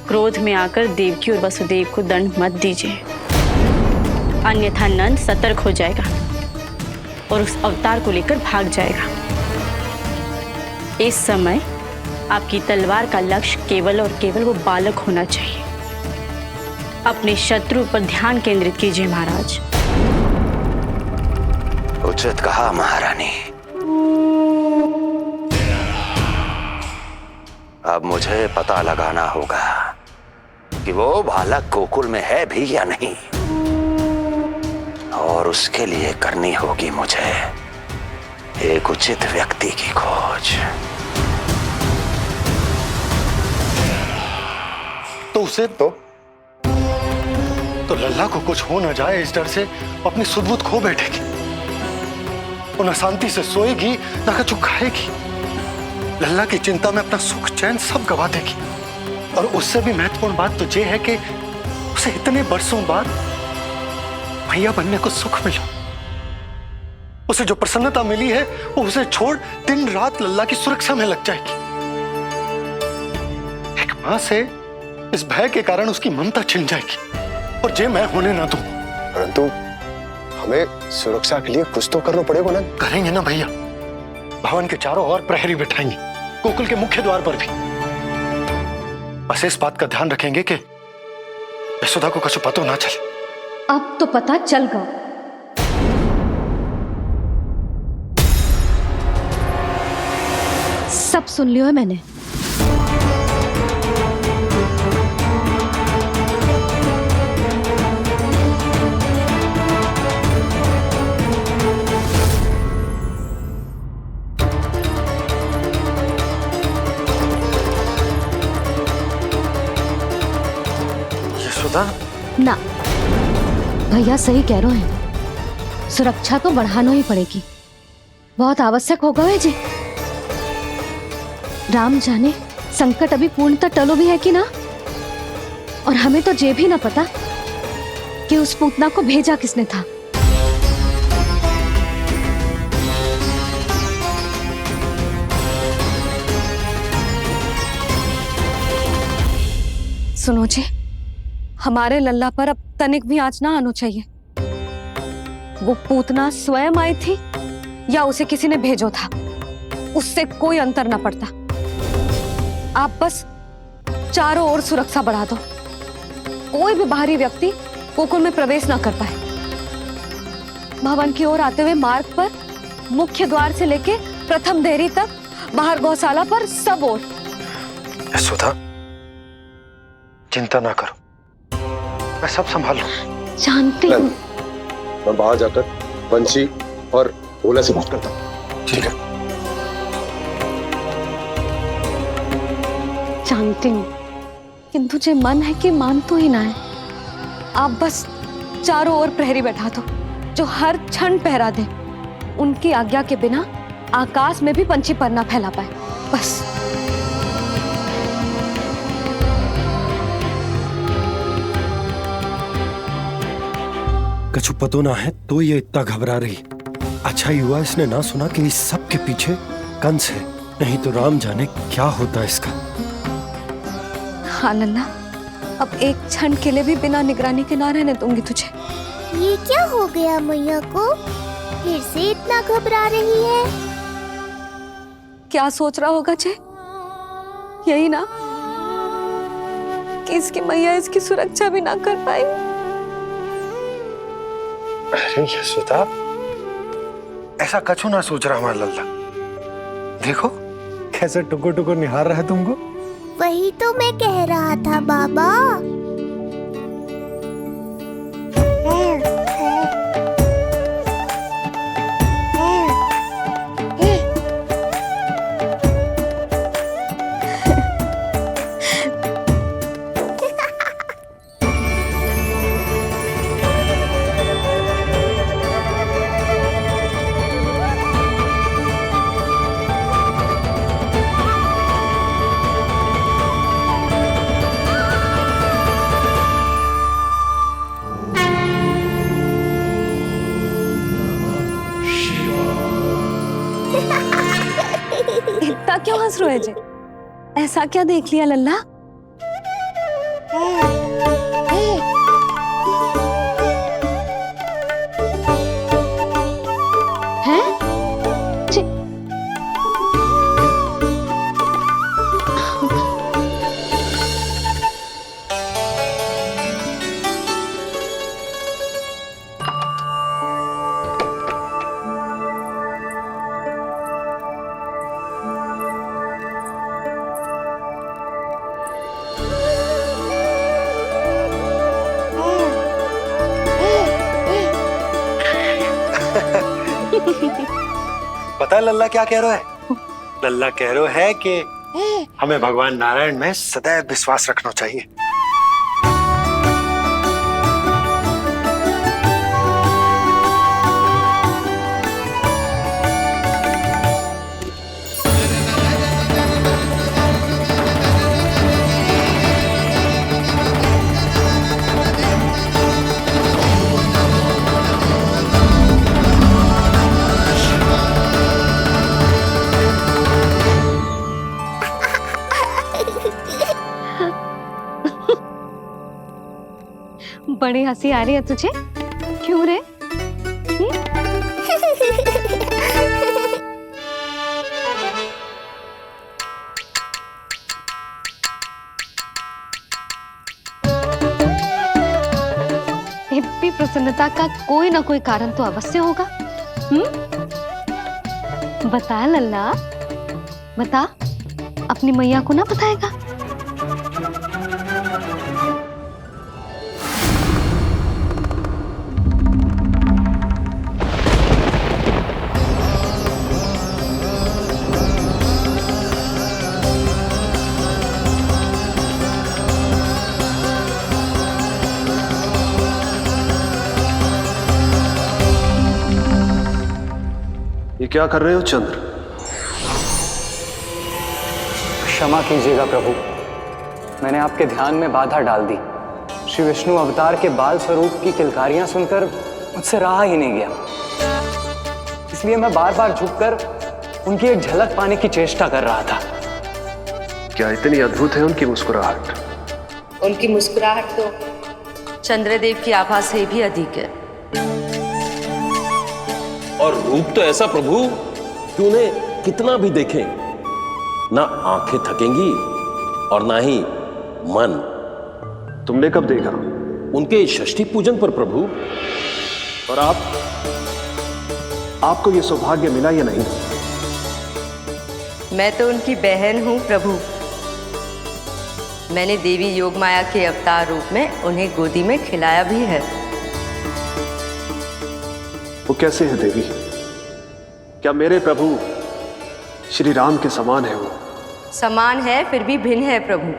क्रोध में आकर देवकी और वसुदेव को दंड मत दीजिए, अन्यथा नंद सतर्क हो जाएगा और उस अवतार को लेकर भाग जाएगा। इस समय आपकी तलवार का लक्ष्य केवल और केवल वो बालक होना चाहिए। अपने शत्रु पर ध्यान केंद्रित कीजिए महाराज। उचित कहा महारानी। अब मुझे पता लगाना होगा कि वो बालक गोकुल में है भी या नहीं, और उसके लिए करनी होगी मुझे एक उचित व्यक्ति की खोज। तो उसे तो लल्ला को कुछ हो न जाए इस डर से अपनी सुध-बुध खो बैठेगी, और न शांति से सोएगी न कुछ खाएगी। लल्ला की चिंता में अपना सुख चैन सब गवा देगी। और उससे भी महत्वपूर्ण बात तो ये है कि उसे इतने बरसों बाद भैया बनने को सुख मिला। उसे जो प्रसन्नता मिली है वो उसे छोड़ दिन रात लल्ला की सुरक्षा में लग जाएगी। एक मां से इस भय के कारण उसकी ममता छिन जाएगी, और ये मैं होने ना दूं। परंतु हमें सुरक्षा के लिए कुछ तो करना पड़ेगा ना। करेंगे ना भैया, भवन के चारों ओर प्रहरी बिठाएंगे, गोकुल के मुख्य द्वार पर भी। बस इस बात का ध्यान रखेंगे कि यशोदा को कुछ पता ना चले। अब तो पता चल गया। सब सुन लियो है मैंने। ना, भैया सही कह रहे हैं, सुरक्षा तो बढ़ाना ही पड़ेगी, बहुत आवश्यक होगा है जी। राम जाने संकट अभी पूर्णतः टलो भी है कि ना, और हमें तो ये भी ना पता कि उस पूतना को भेजा किसने था। सुनो जी, हमारे लल्ला पर अब तनिक भी आंच ना आना चाहिए। वो पूतना स्वयं आई थी या उसे किसी ने भेजो था, उससे कोई अंतर ना पड़ता। आप बस चारों ओर सुरक्षा बढ़ा दो, कोई भी बाहरी व्यक्ति गोकुल में प्रवेश ना कर पाए। भवन की ओर आते हुए मार्ग पर मुख्य द्वार से लेके प्रथम देहरी तक, बाहर गौशाला पर, सब ओर। यशोदा, चिंता ना करो, मैं सब संभाल लूं। जानती हूँ। मैं बाहर जाकर बंसी और भोला से बात करता हूँ। ठीक है। जानती हूँ, किंतु जो मन है कि मान तो ही ना है। आप बस चारों ओर प्रहरी बैठा दो, जो हर क्षण पहरा दे। उनकी आज्ञा के बिना आकाश में भी पंछी पर ना फैला पाए, बस। कछु पतो ना है तो ये इतना घबरा रही। अच्छा ही हुआ इसने ना सुना कि इस सब के पीछे कंस है, नहीं तो राम जाने क्या होता इसका। हाँ लल्ला, अब एक क्षण के लिए भी बिना निगरानी के ना रहने दूंगी तुझे। ये क्या हो गया मैया को? फिर से इतना घबरा रही है? क्या सोच रहा होगा चे? यही ना कि इसकी मैया इसकी सुरक्षा भी ना कर पाई। अरे यशोदा, ऐसा कछु ना सोच रहा हमारा लल्ला। देखो कैसे टुकुर टुकुर निहार रहा है तुमको। वही तो मैं कह रहा था बाबा। इतना क्यों हंस रहे जे? ऐसा क्या देख लिया लल्ला? हैं? पता है लल्ला क्या कह रहा है? लल्ला कह रहा है कि हमें भगवान नारायण में सदैव विश्वास रखना चाहिए। बड़ी हंसी आ रही है तुझे, क्यों रे? हिप्पी प्रसन्नता का कोई ना कोई कारण तो अवश्य होगा। बता लल्ला, बता, अपनी मैया को ना बताएगा? ये क्या कर रहे हो चंद्र? क्षमा कीजिएगा प्रभु, मैंने आपके ध्यान में बाधा डाल दी। श्री विष्णु अवतार के बाल स्वरूप की किलकारियां सुनकर मुझसे रहा ही नहीं गया, इसलिए मैं बार बार झुककर उनकी एक झलक पाने की चेष्टा कर रहा था। क्या इतनी अद्भुत है उनकी मुस्कुराहट? उनकी मुस्कुराहट तो चंद्रदेव की आभा से भी अधिक है। और रूप तो ऐसा प्रभु कि उन्हें कितना भी देखें ना आंखें थकेंगी और ना ही मन। तुमने कब देखा? उनके षष्ठी पूजन पर प्रभु। और आपको यह सौभाग्य मिला या नहीं? मैं तो उनकी बहन हूँ प्रभु। मैंने देवी योगमाया के अवतार रूप में उन्हें गोदी में खिलाया भी है। वो कैसे है देवी? क्या मेरे प्रभु श्री राम के समान है वो? समान है फिर भी भिन्न है प्रभु।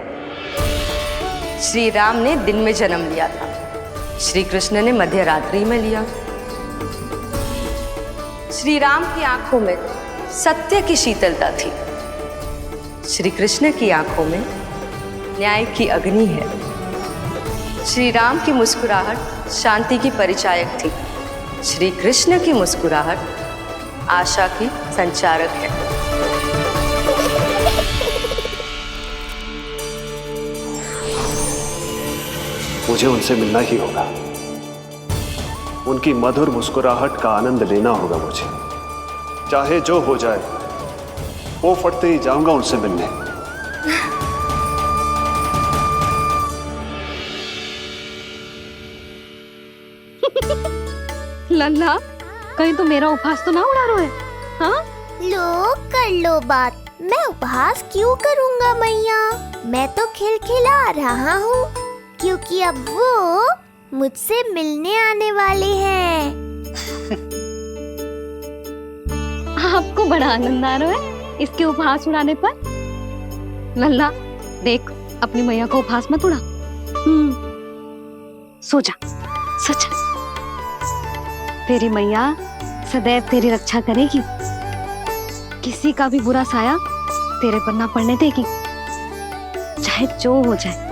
श्री राम ने दिन में जन्म लिया था, श्री कृष्ण ने मध्य रात्रि में लिया। श्री राम की आंखों में सत्य की शीतलता थी, श्री कृष्ण की आंखों में न्याय की अग्नि है। श्री राम की मुस्कुराहट शांति की परिचायक थी, श्री कृष्ण की मुस्कुराहट आशा की संचारक है। मुझे उनसे मिलना ही होगा, उनकी मधुर मुस्कुराहट का आनंद लेना होगा मुझे। चाहे जो हो जाए, वो फटते ही जाऊंगा उनसे मिलने। लल्ला, कहीं तो मेरा उपहास तो ना उड़ा रहे? हाँ? लो कर लो बात, मैं उपहास क्यों करूँगा मैया? मैं तो खिलखिला रहा हूँ क्योंकि अब वो मुझसे मिलने आने वाले हैं। आपको बड़ा आनंद आ रहा है इसके उपहास उड़ाने पर? लल्ला देख, अपनी मैया को उपहास मत उड़ा। सो जा, सो जा। तेरी मैया सदैव तेरी रक्षा करेगी, किसी का भी बुरा साया तेरे पर ना पड़ने देगी, चाहे जो हो जाए।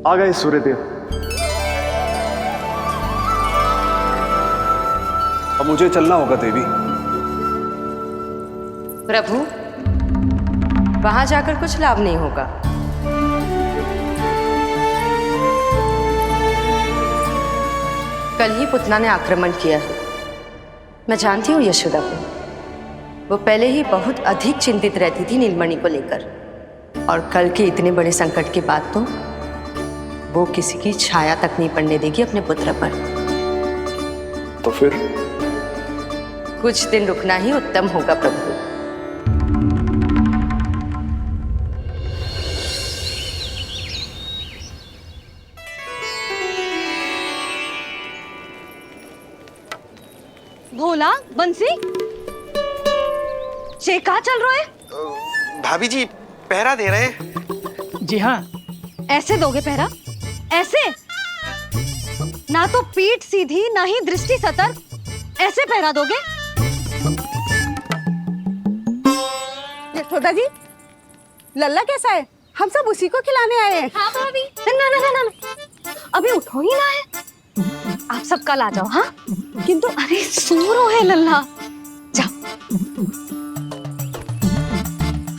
आ गए सूर्यदेव। अब मुझे चलना होगा देवी। प्रभु, वहां जाकर कुछ लाभ नहीं होगा। कल ही पुतना ने आक्रमण किया है। मैं जानती हूँ यशोदा को, वो पहले ही बहुत अधिक चिंतित रहती थी नीलमणि को लेकर, और कल के इतने बड़े संकट के बाद तो वो किसी की छाया तक नहीं पड़ने देगी अपने पुत्र पर। तो फिर कुछ दिन रुकना ही उत्तम होगा प्रभु। भोला, बंसी, ये कहाँ चल रहे हैं? भाभी जी पहरा दे रहे हैं। जी हाँ। ऐसे दोगे पहरा? ऐसे? ना तो पीठ सीधी ना ही दृष्टि सतर्क, ऐसे पहरा दोगे? यशोदा जी, लल्ला कैसा है? हम सब उसी को खिलाने आए हैं। हाँ भाभी। ना ना ना ना, अभी उठो ही ना है। आप सब कल आ जाओ। हाँ, किंतु अरे सो रहा है लल्ला। जाओ।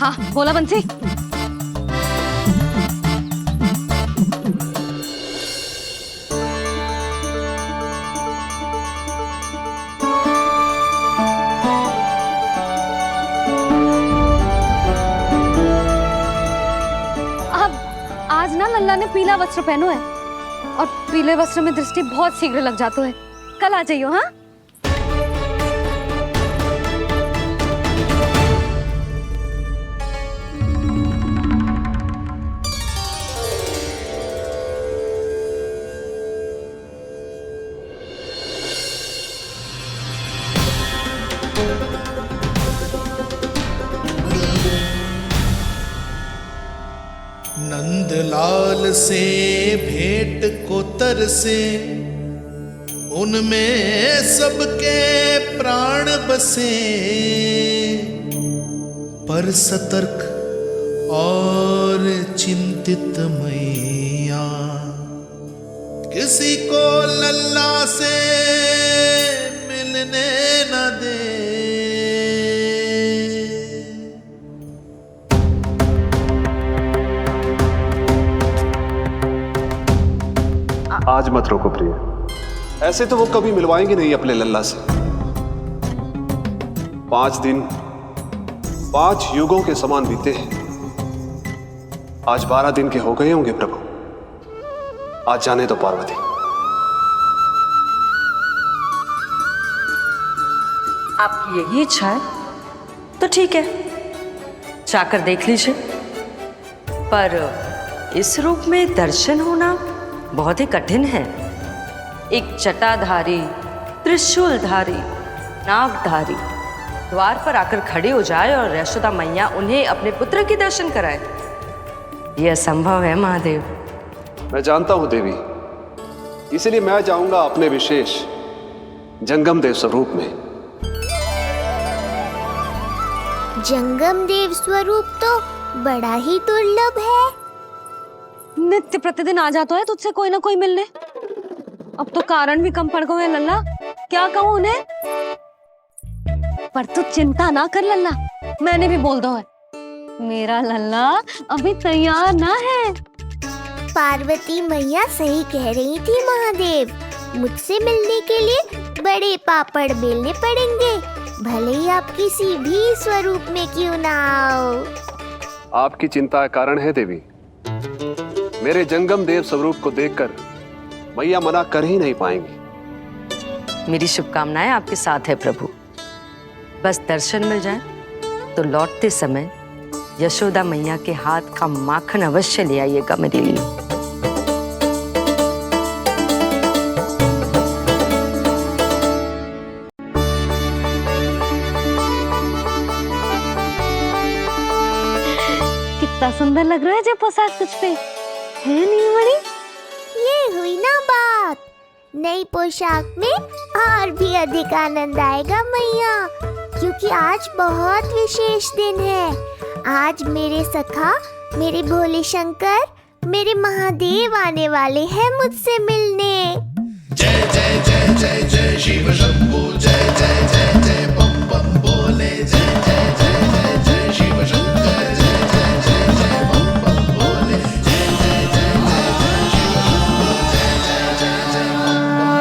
हाँ बोला बंसी। आज ना लल्ला ने पीला वस्त्र पहनो है, और पीले वस्त्र में दृष्टि बहुत शीघ्र लग जाता है। कल आ जाइयो। हाँ, नंदलाल से भेंट को तरसे, उनमें सबके प्राण बसे, पर सतर्क और चिंतित मैया किसी को लल्ला से मिलने न दे। आज मत रोको प्रिय। ऐसे तो वो कभी मिलवाएंगे नहीं अपने लल्ला से। 5 दिन 5 युगों के समान बीते हैं। आज 12 दिन के हो गए होंगे प्रभु। आज जाने दो पार्वती। आपकी यही इच्छा है तो ठीक है, जाकर देख लीजिए। पर इस रूप में दर्शन होना बहुत ही कठिन है। एक जटाधारी, त्रिशूलधारी, नागधारी द्वार पर आकर खड़े हो जाए और यशोदा मैया उन्हें अपने पुत्र के दर्शन कराए, यह असंभव है महादेव। मैं जानता हूं देवी, इसलिए मैं जाऊंगा अपने विशेष जंगम देव स्वरूप में। जंगम देव स्वरूप तो बड़ा ही दुर्लभ है। नित्य प्रतिदिन आ जाता है तुझसे कोई ना कोई मिलने। अब तो कारण भी कम पड़ गए हैं लल्ला, क्या कहूँ उन्हें। पर तू चिंता ना कर लल्ला, मैंने भी बोल दो है मेरा लल्ला अभी तैयार ना है। पार्वती मैया सही कह रही थी महादेव, मुझसे मिलने के लिए बड़े पापड़ बेलने पड़ेंगे, भले ही आप किसी भी स्वरूप में क्यों ना आओ। आपकी चिंता का कारण है देवी। मेरे जंगम देव स्वरूप को देखकर मैया मना कर ही नहीं पाएंगी। मेरी शुभकामनाएं आपके साथ है प्रभु। बस दर्शन मिल जाए तो लौटते समय यशोदा मैया के हाथ का माखन अवश्य ले आइएगा मेरे लिए। कितना सुंदर लग रहा है जो पोशाक तुझ पे है नीलमणि। ये हुई ना बात, नई पोशाक में और भी अधिक आनंद आएगा मैया, क्योंकि आज बहुत विशेष दिन है। आज मेरे सखा, मेरे भोले शंकर, मेरे महादेव आने वाले हैं मुझसे मिलने। जय जय जय जय जय शिव शंभू, जय जय जय जय बम बम बोले, जय जय जय जय जय शिव शंकर, जय जय जय जय बम बम बोले, जय जय जय जय जय शिव शंभू, जय जय जय जय बम बम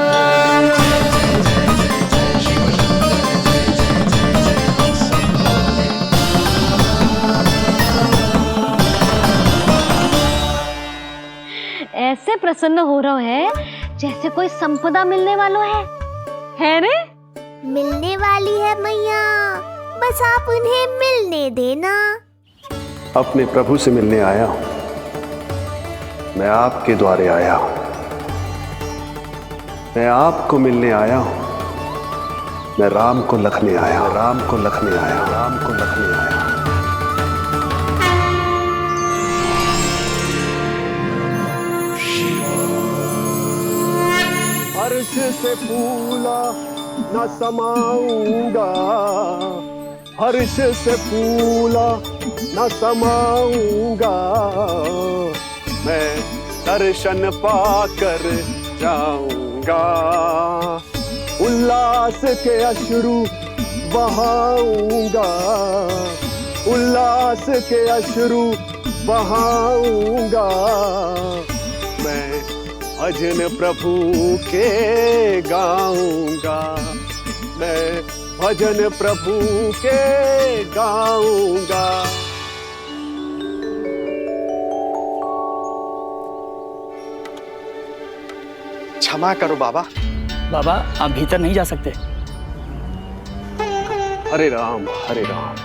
बोले, जय जय जय जय शिव शंकर, जय जय जय जय बम बम बोले। ऐसे प्रसन्न हो रहा है जैसे कोई संपदा मिलने वाला है रे? मिलने वाली है मैया, बस आप उन्हें मिलने देना। अपने प्रभु से मिलने आया हूं, मैं आपके द्वारे आया हूं, मैं आपको मिलने आया हूं, मैं राम को लखने आया हूं, राम को लखने आया हूं, राम को लखने आया हूं। हर्ष से फूला न समाऊंगा, हर्ष से फूला न समाऊंगा, मैं दर्शन पाकर जाऊंगा, उल्लास के अश्रु बहाऊंगा, उल्लास के अश्रु बहाऊंगा, मैं भजन प्रभु के गाऊंगा, मैं भजन प्रभु के गाऊंगा। क्षमा करो बाबा। बाबा आप भीतर नहीं जा सकते। हरे राम हरे राम,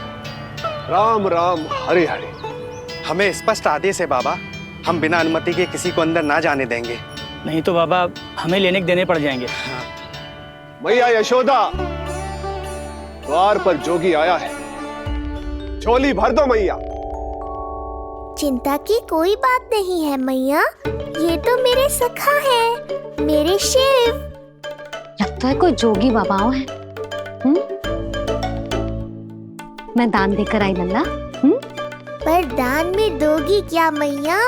राम राम हरे हरे। हमें स्पष्ट आदेश है बाबा, हम बिना अनुमति के किसी को अंदर ना जाने देंगे। नहीं तो बाबा हमें लेने देने पड़ जाएंगे। मैया यशोदा, द्वार पर जोगी आया है, झोली भर दो मैया। चिंता की कोई बात नहीं है मैया, ये तो मेरे सखा है, मेरे शिव। लगता है कोई जोगी बाबाओ है। मैं दान देकर आई लल्ला। पर दान में दोगी क्या मैया,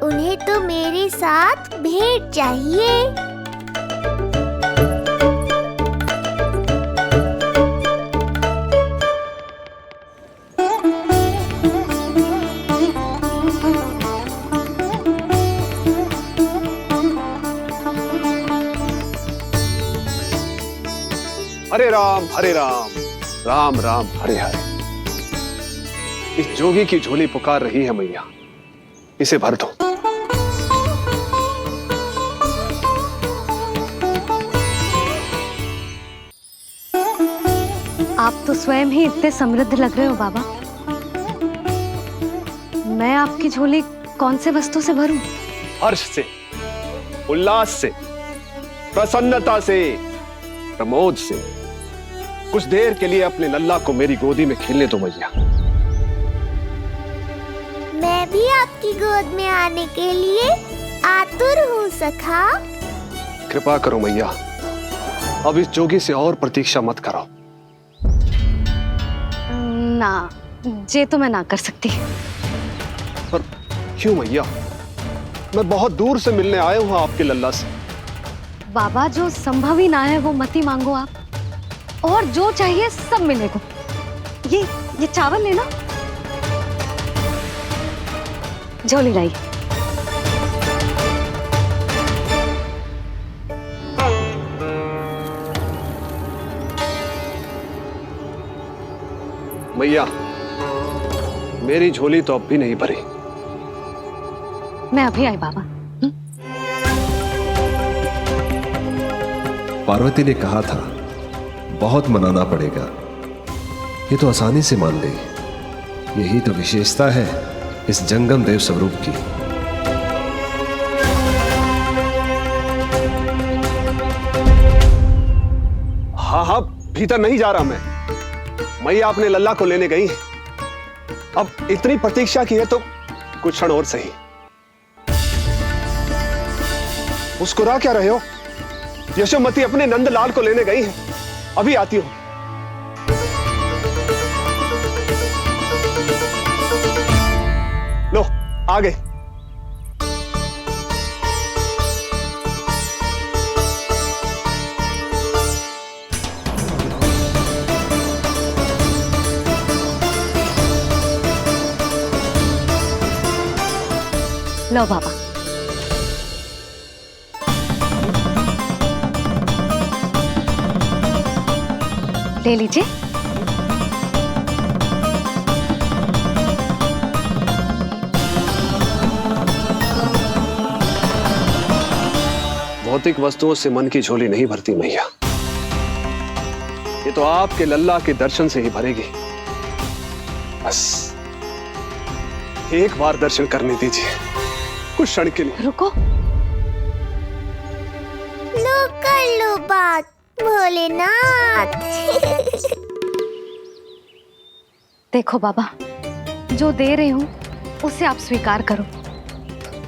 उन्हें तो मेरे साथ भेंट चाहिए। राम राम राम हरे हरे। इस जोगी की झोली पुकार रही है मैया, इसे भर दो। आप तो स्वयं ही इतने समृद्ध लग रहे हो बाबा। मैं आपकी झोली कौन से वस्तु से भरूं? हर्ष से, उल्लास से, प्रसन्नता से, प्रमोद से। कुछ देर के लिए अपने लल्ला को मेरी गोदी में खेलने दो मैया। मैं भी आपकी गोद में आने के लिए आतुर हूँ सखा। कृपा करो मैया, अब इस जोगी से और प्रतीक्षा मत कराओ। ना, जे तो मैं ना कर सकती। पर क्यों मैया? मैं बहुत दूर से मिलने आया हूँ आपके लल्ला से। बाबा, जो संभव ही ना है वो मत ही मांगो आप, और जो चाहिए सब मिलेगा। ये चावल लेना, झोली लाई। मैया, मेरी झोली तो अब भी नहीं भरी। मैं अभी आई बाबा। पार्वती ने कहा था बहुत मनाना पड़ेगा, ये तो आसानी से मान गई। यही तो विशेषता है इस जंगम देव स्वरूप की। हाँ, भीतर नहीं जा रहा मैं। मैया अपने लल्ला को लेने गई है। अब इतनी प्रतीक्षा की है तो कुछ क्षण और सही। मुस्कुरा क्या रहे हो? यशोमती अपने नंदलाल को लेने गई है, अभी आती हूं। लो, आ गए। लो बाबा। ले लीजिए। भौतिक वस्तुओं से मन की झोली नहीं भरती मैया, ये तो आपके लल्ला के दर्शन से ही भरेगी। बस एक बार दर्शन करने दीजिए, कुछ क्षण के लिए। रुको। लो कर लो बात भोलेनाथ। देखो बाबा, जो दे रही हूँ उसे आप स्वीकार करो।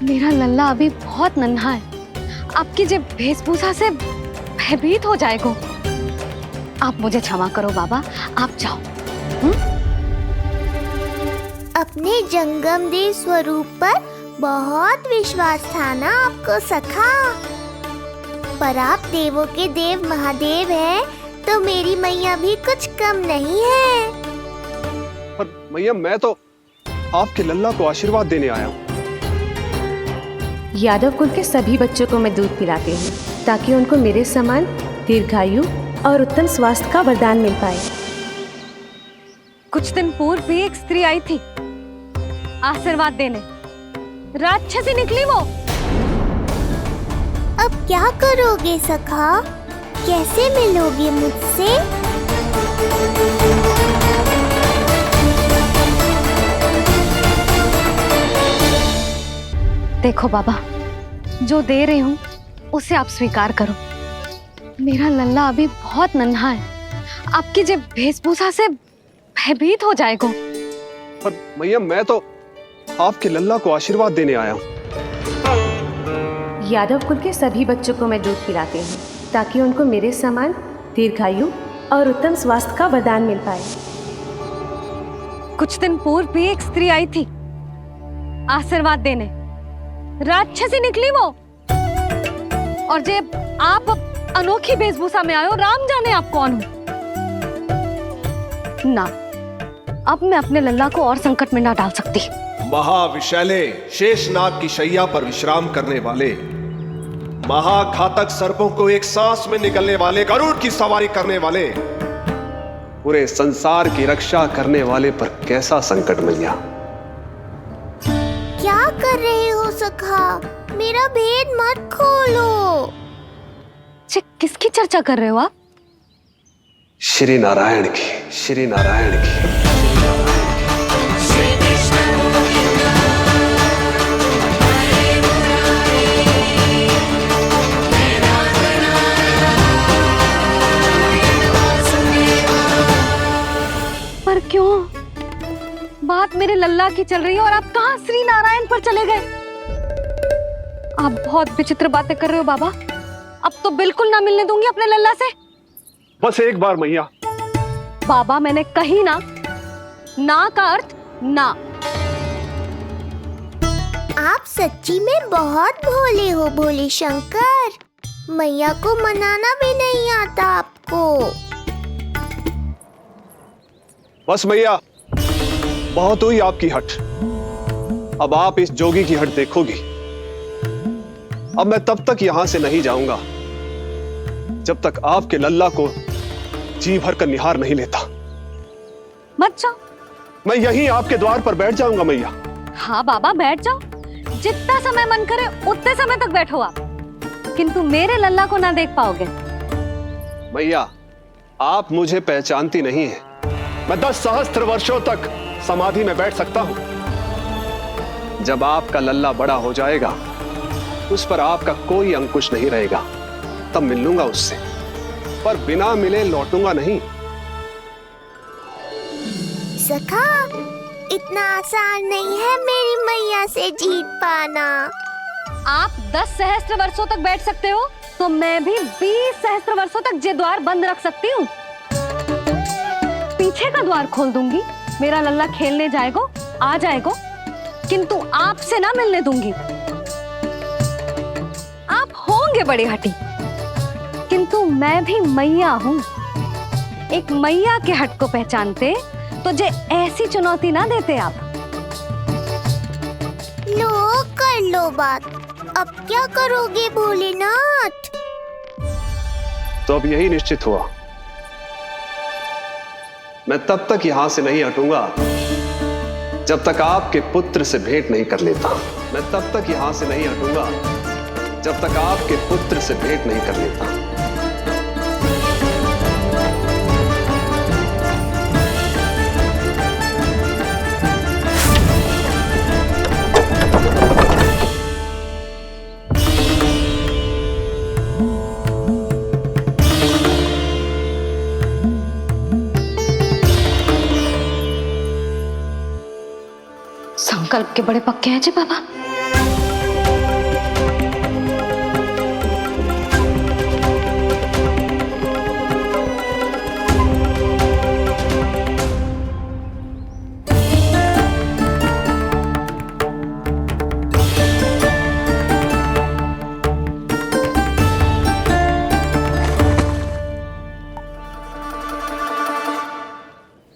मेरा लल्ला अभी बहुत नन्हा है, आपकी जब वेशभूषा से भयभीत हो जाएगा। आप मुझे क्षमा करो बाबा, आप जाओ। अपने जंगम देव स्वरूप पर बहुत विश्वास था ना आपको सखा। पर आप देवों के देव महादेव हैं, तो मेरी मैया भी कुछ कम नहीं है। पर मैया, मैं तो आपके लल्ला को आशीर्वाद देने आया हूँ। यादव कुल के सभी बच्चों को मैं दूध पिलाती हूँ, ताकि उनको मेरे समान दीर्घायु और उत्तम स्वास्थ्य का वरदान मिल पाए। कुछ दिन पूर्व भी एक स्त्री आई थी आशीर्वाद देने, राक्षसी निकली वो। अब क्या करोगे सखा? कैसे मिलोगे मुझसे? देखो बाबा, जो दे रही हूँ उसे आप स्वीकार करो। मेरा लल्ला अभी बहुत नन्हा है, आपकी जब वेशभूषा से भयभीत हो जाएगा। पर मैया, मैं तो आपके लल्ला को आशीर्वाद देने आया हूँ। यादव कुल के सभी बच्चों को मैं दूध पिलाती हूँ, ताकि उनको मेरे समान दीर्घायु और उत्तम स्वास्थ्य का वरदान मिल पाए। कुछ दिन पूर्व भी एक स्त्री आई थी आशीर्वाद देने, राक्षसी निकली वो। और जब आप अनोखी वेशभूषा में आए हो, राम जाने आप कौन हो। ना, अब मैं अपने लल्ला को और संकट में ना डाल सकती। महाविशैले शेषनाग की शैया पर विश्राम करने वाले, महाघातक सर्पों को एक सांस में निकलने वाले, गरुड़ की सवारी करने वाले, पूरे संसार की रक्षा करने वाले पर कैसा संकट मैया। क्या कर रहे हो सखा? मेरा भेद मत खोलो। किसकी चर्चा कर रहे हो आप? श्री नारायण की, श्री नारायण की। पर क्यों? बात मेरे लल्ला की चल रही है और आप कहाँ श्री नारायण पर चले गए? आप बहुत विचित्र बातें कर रहे हो बाबा। अब तो बिल्कुल ना मिलने दूंगी अपने लल्ला से। बस एक बार मैया। बाबा मैंने कही ना, ना का अर्थ ना। आप सच्ची में बहुत भोले हो भोले शंकर। मैया को मनाना भी नहीं आता आपको। बस मैया, बहुत हुई आपकी हट। अब आप इस जोगी की हट देखोगी। अब मैं तब तक यहां से नहीं जाऊंगा जब तक आपके लल्ला को जी भर कर निहार नहीं लेता। मत जाओ। मैं यहीं आपके द्वार पर बैठ जाऊंगा मैया। हाँ बाबा बैठ जाओ, जितना समय मन करे उतने समय तक बैठो आप, किंतु मेरे लल्ला को ना देख पाओगे। मैया, आप मुझे पहचानती नहीं है। मैं 10 सहस्त्र वर्षों तक समाधि में बैठ सकता हूं। जब आपका लल्ला बड़ा हो जाएगा, उस पर आपका कोई अंकुश नहीं रहेगा, तब मिल लूंगा उससे, पर बिना मिले लौटूंगा नहीं। सखा, इतना आसान नहीं है मेरी मैया से जीत पाना। आप 10 सहस्त्र वर्षों तक बैठ सकते हो, तो मैं भी 20 सहस्त्र वर्षों तक ये द्वार बंद रख सकती हूँ। पीछे का द्वार खोल दूंगी, मेरा लल्ला खेलने जाएगा, आ जाएगा, किंतु आपसे ना मिलने दूंगी। आप होंगे बड़ी हठी, किंतु मैं भी मैया हूँ। एक मैया के हट को पहचानते तो जे ऐसी चुनौती ना देते आप। लो कर लो बात। अब क्या करोगे भोलेनाथ? तो अब यही निश्चित हुआ, मैं तब तक यहां से नहीं हटूंगा जब तक आपके पुत्र से भेंट नहीं कर लेता। मैं तब तक यहां से नहीं हटूंगा जब तक आपके पुत्र से भेंट नहीं कर लेता। संकल्प के बड़े पक्के हैं जी बाबा।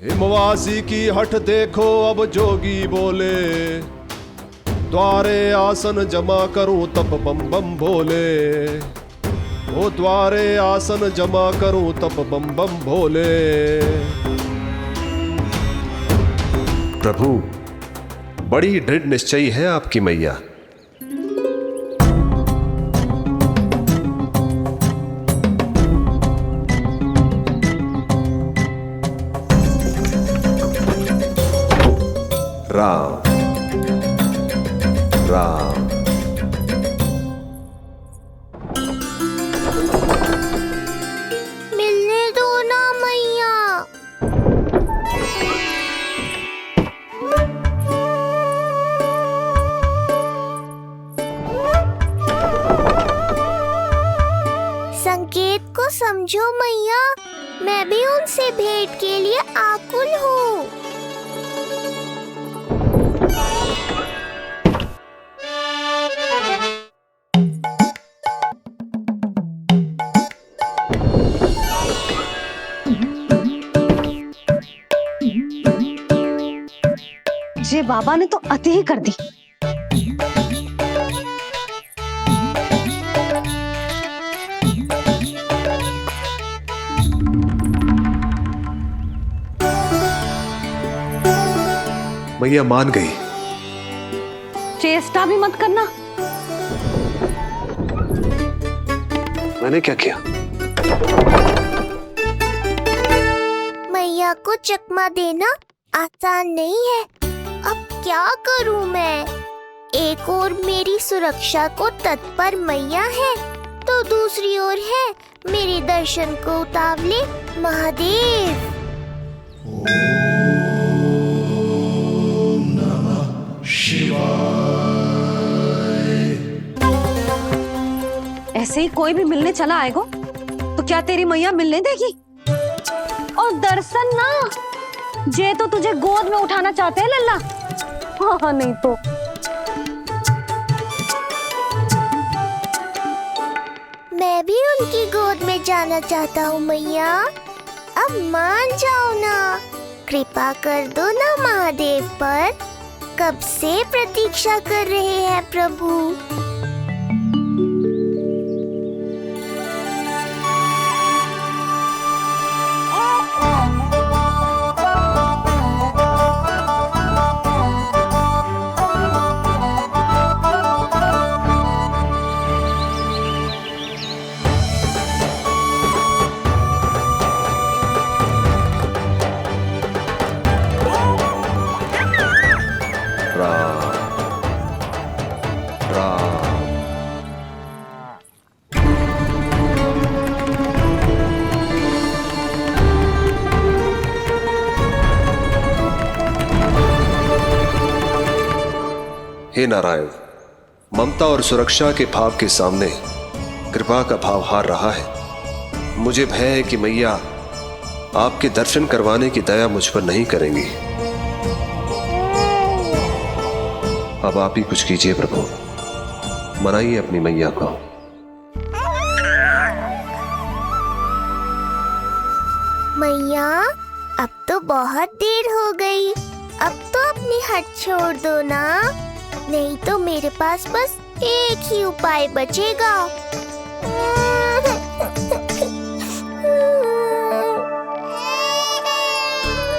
हिमवासी की हठ देखो अब जोगी बोले, द्वारे आसन जमा करूं तब बम बम भोले। ओ द्वारे आसन जमा करूं तब बम बम भोले। प्रभु, बड़ी दृढ़ निश्चयी है आपकी मैया। राम राम। मिलने दो ना मैया। संकेत को समझो मैया, मैं भी उनसे भेंट के लिए आकुल हूँ। ये बाबा ने तो अति ही कर दी। मैया मान गई। चेष्टा भी मत करना। मैंने क्या किया? मैया को चकमा देना आसान नहीं है। अब क्या करूं मैं? एक ओर मेरी सुरक्षा को तत्पर मैया है, तो दूसरी ओर है मेरे दर्शन को उतावले महादेव। ऐसे ही कोई भी मिलने चला आएगा तो क्या तेरी मैया मिलने देगी? और दर्शन ना, जे तो तुझे गोद में उठाना चाहते हैं लल्ला। हाँ नहीं तो मैं भी उनकी गोद में जाना चाहता हूँ मैया। अब मान जाओ ना, कृपा कर दो ना महादेव पर। कब से प्रतीक्षा कर रहे हैं प्रभु। हे नारायण, ममता और सुरक्षा के भाव के सामने कृपा का भाव हार रहा है। मुझे भय है कि मैया आपके दर्शन करवाने की दया मुझ पर नहीं करेंगी। अब आप ही कुछ कीजिए प्रभु, मनाइए अपनी मैया को। मैया अब तो बहुत देर हो गई। अब तो अपनी हट छोड़ दो ना, नहीं तो मेरे पास बस एक ही उपाय बचेगा।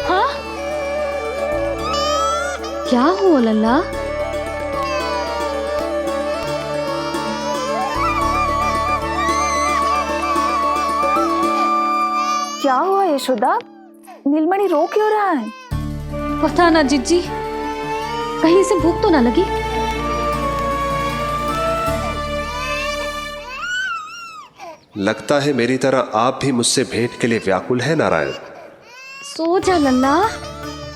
हाँ? क्या हुआ लल्ला? क्या हुआ यशोदा? नीलमणि रो क्यों रहा है? पता ना जीजी, कहीं से भूख तो ना लगी। लगता है मेरी तरह आप भी मुझसे भेंट के लिए व्याकुल है नारायण। सो जा लल्ला,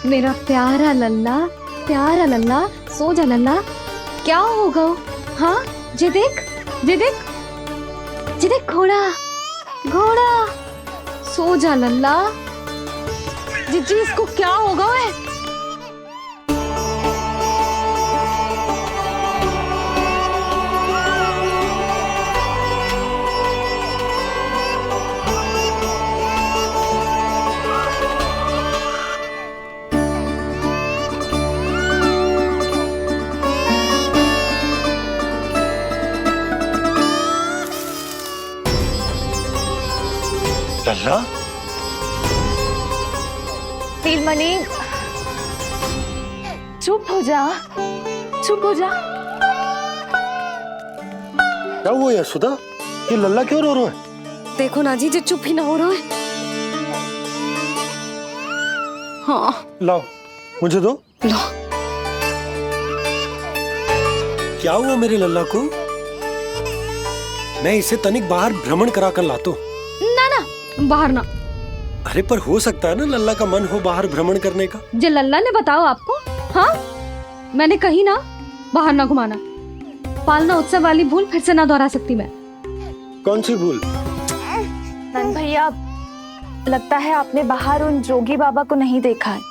मेरा प्यारा लल्ला, प्यारा लल्ला, सो जा लल्ला। क्या होगा? हाँ, जे देख, जे देख, जे देख, घोड़ा, घोड़ा। सो जा लल्ला। जीजी इसको क्या होगा? है लल्ला, नीलमणि चुप हो जा, चुप हो जा। क्या हुआ यशोदा? ये लल्ला क्यों रो रहा है? देखो ना जी, चुप ही ना हो रहा है। हाँ लाओ, मुझे दो। लो। क्या हुआ मेरे लल्ला को? मैं इसे तनिक बाहर भ्रमण करा कर लाता हूं। ना ना, बाहर ना। अरे पर हो सकता है ना लल्ला का मन हो बाहर भ्रमण करने का। जे लल्ला ने बताओ आपको? हाँ, मैंने कही ना बाहर ना घुमाना। पालना उत्सव वाली भूल फिर से ना दोहरा सकती मैं। कौन सी भूल? नंद भैया, लगता है आपने बाहर उन जोगी बाबा को नहीं देखा है।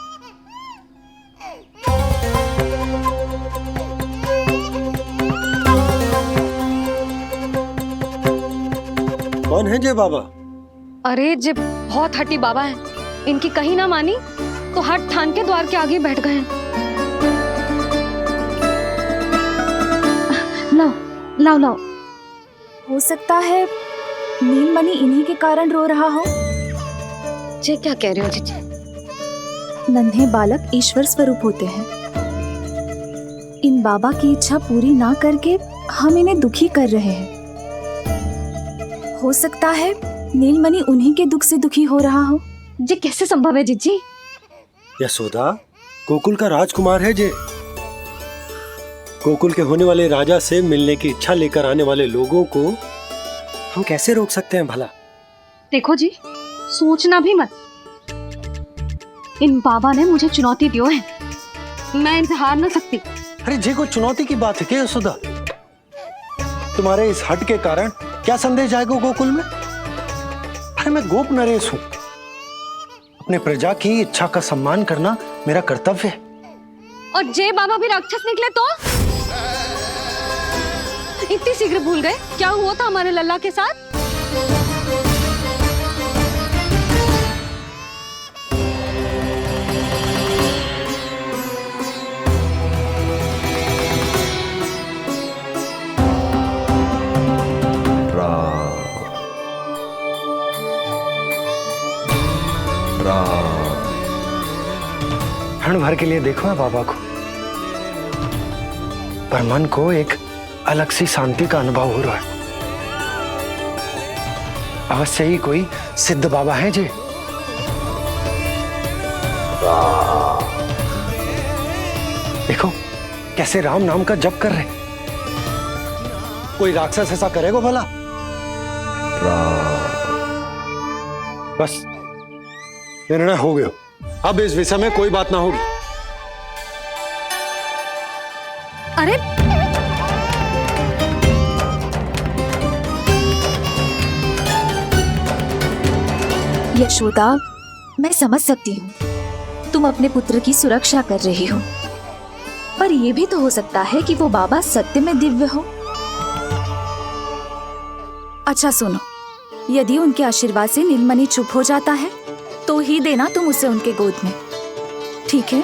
कौन है जय बाबा? अरे जे बहुत हट्टी बाबा हैं। इनकी कहीं ना मानी तो हट ठान के द्वार के आगे बैठ गए। लाओ लाओ लाओ। हो सकता है नीलमणि इन्हीं के कारण रो रहा हो। जे क्या कह रहे हो जीजी? नन्हे बालक ईश्वर स्वरूप होते हैं। इन बाबा की इच्छा पूरी ना करके हम इन्हें दुखी कर रहे हैं। हो सकता है नीलमणि उन्हीं के दुख से दुखी हो रहा हो। ये कैसे संभव है जीजी? यशोदा, गोकुल का राजकुमार है जे। गोकुल के होने वाले राजा से मिलने की इच्छा लेकर आने वाले लोगों को हम कैसे रोक सकते हैं भला? देखो जी, सोचना भी मत। इन बाबा ने मुझे चुनौती दियो है, मैं इनसे हार ना सकती। अरे जे कोई चुनौती की बात है क्या यशोदा? तुम्हारे इस हट के कारण क्या संदेश जाएगा गोकुल में? अरे मैं गोप नरेश हूं, अपने प्रजा की इच्छा का सम्मान करना मेरा कर्तव्य है। और जे बाबा भी राक्षस निकले तो? इतनी शीघ्र भूल गए क्या हुआ था हमारे लल्ला के साथ? क्षण भर के लिए देखो है बाबा को, पर मन को एक अलग सी शांति का अनुभव हो रहा है। अवश्य ही कोई सिद्ध बाबा हैं जी। देखो कैसे राम नाम का जप कर रहे। कोई राक्षस ऐसा करेगा भला? बस निर्णय हो गया, अब इस विषय में कोई बात ना होगी। अरे यशोदा, मैं समझ सकती हूँ तुम अपने पुत्र की सुरक्षा कर रही हो, पर यह भी तो हो सकता है कि वो बाबा सत्य में दिव्य हो। अच्छा सुनो, यदि उनके आशीर्वाद से नीलमणि चुप हो जाता है तो ही देना तुम उसे उनके गोद में, ठीक है?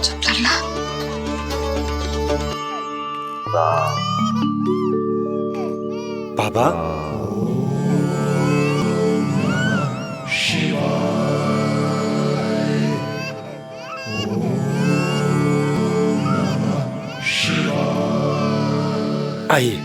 चुप करना। बाबा, आइए।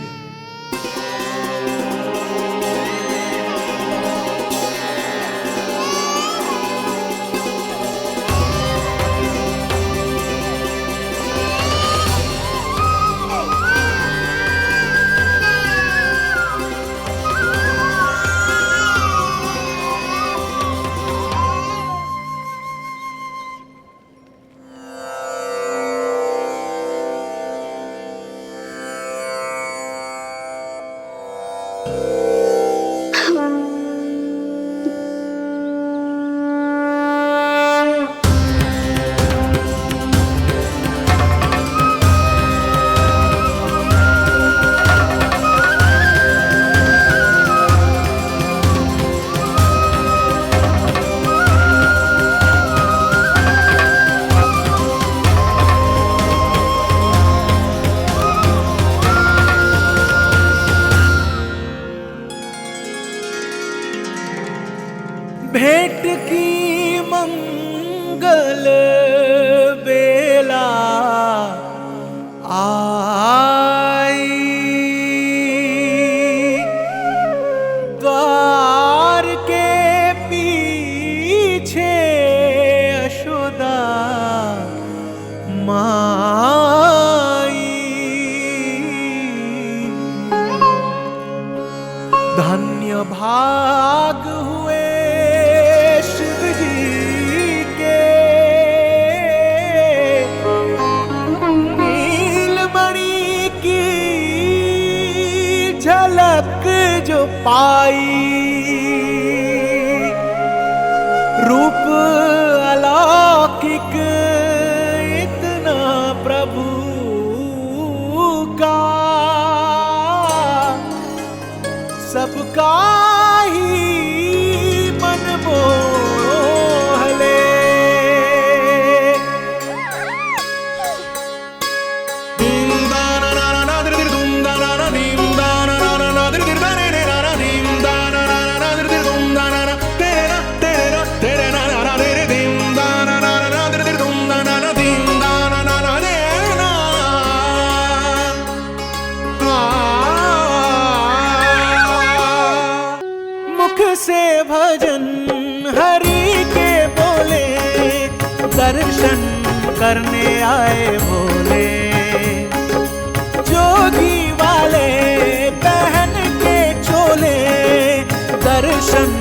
भेंट की मंगल बेला आई, द्वार के पीछे यशोदा माई, धन्य भाग हुए जो पाई, रूप अलौकिक इतना प्रभु का, सबका ही मन मोह ले। करने आए भोले। जोगी वाले पहन के चोले दर्शन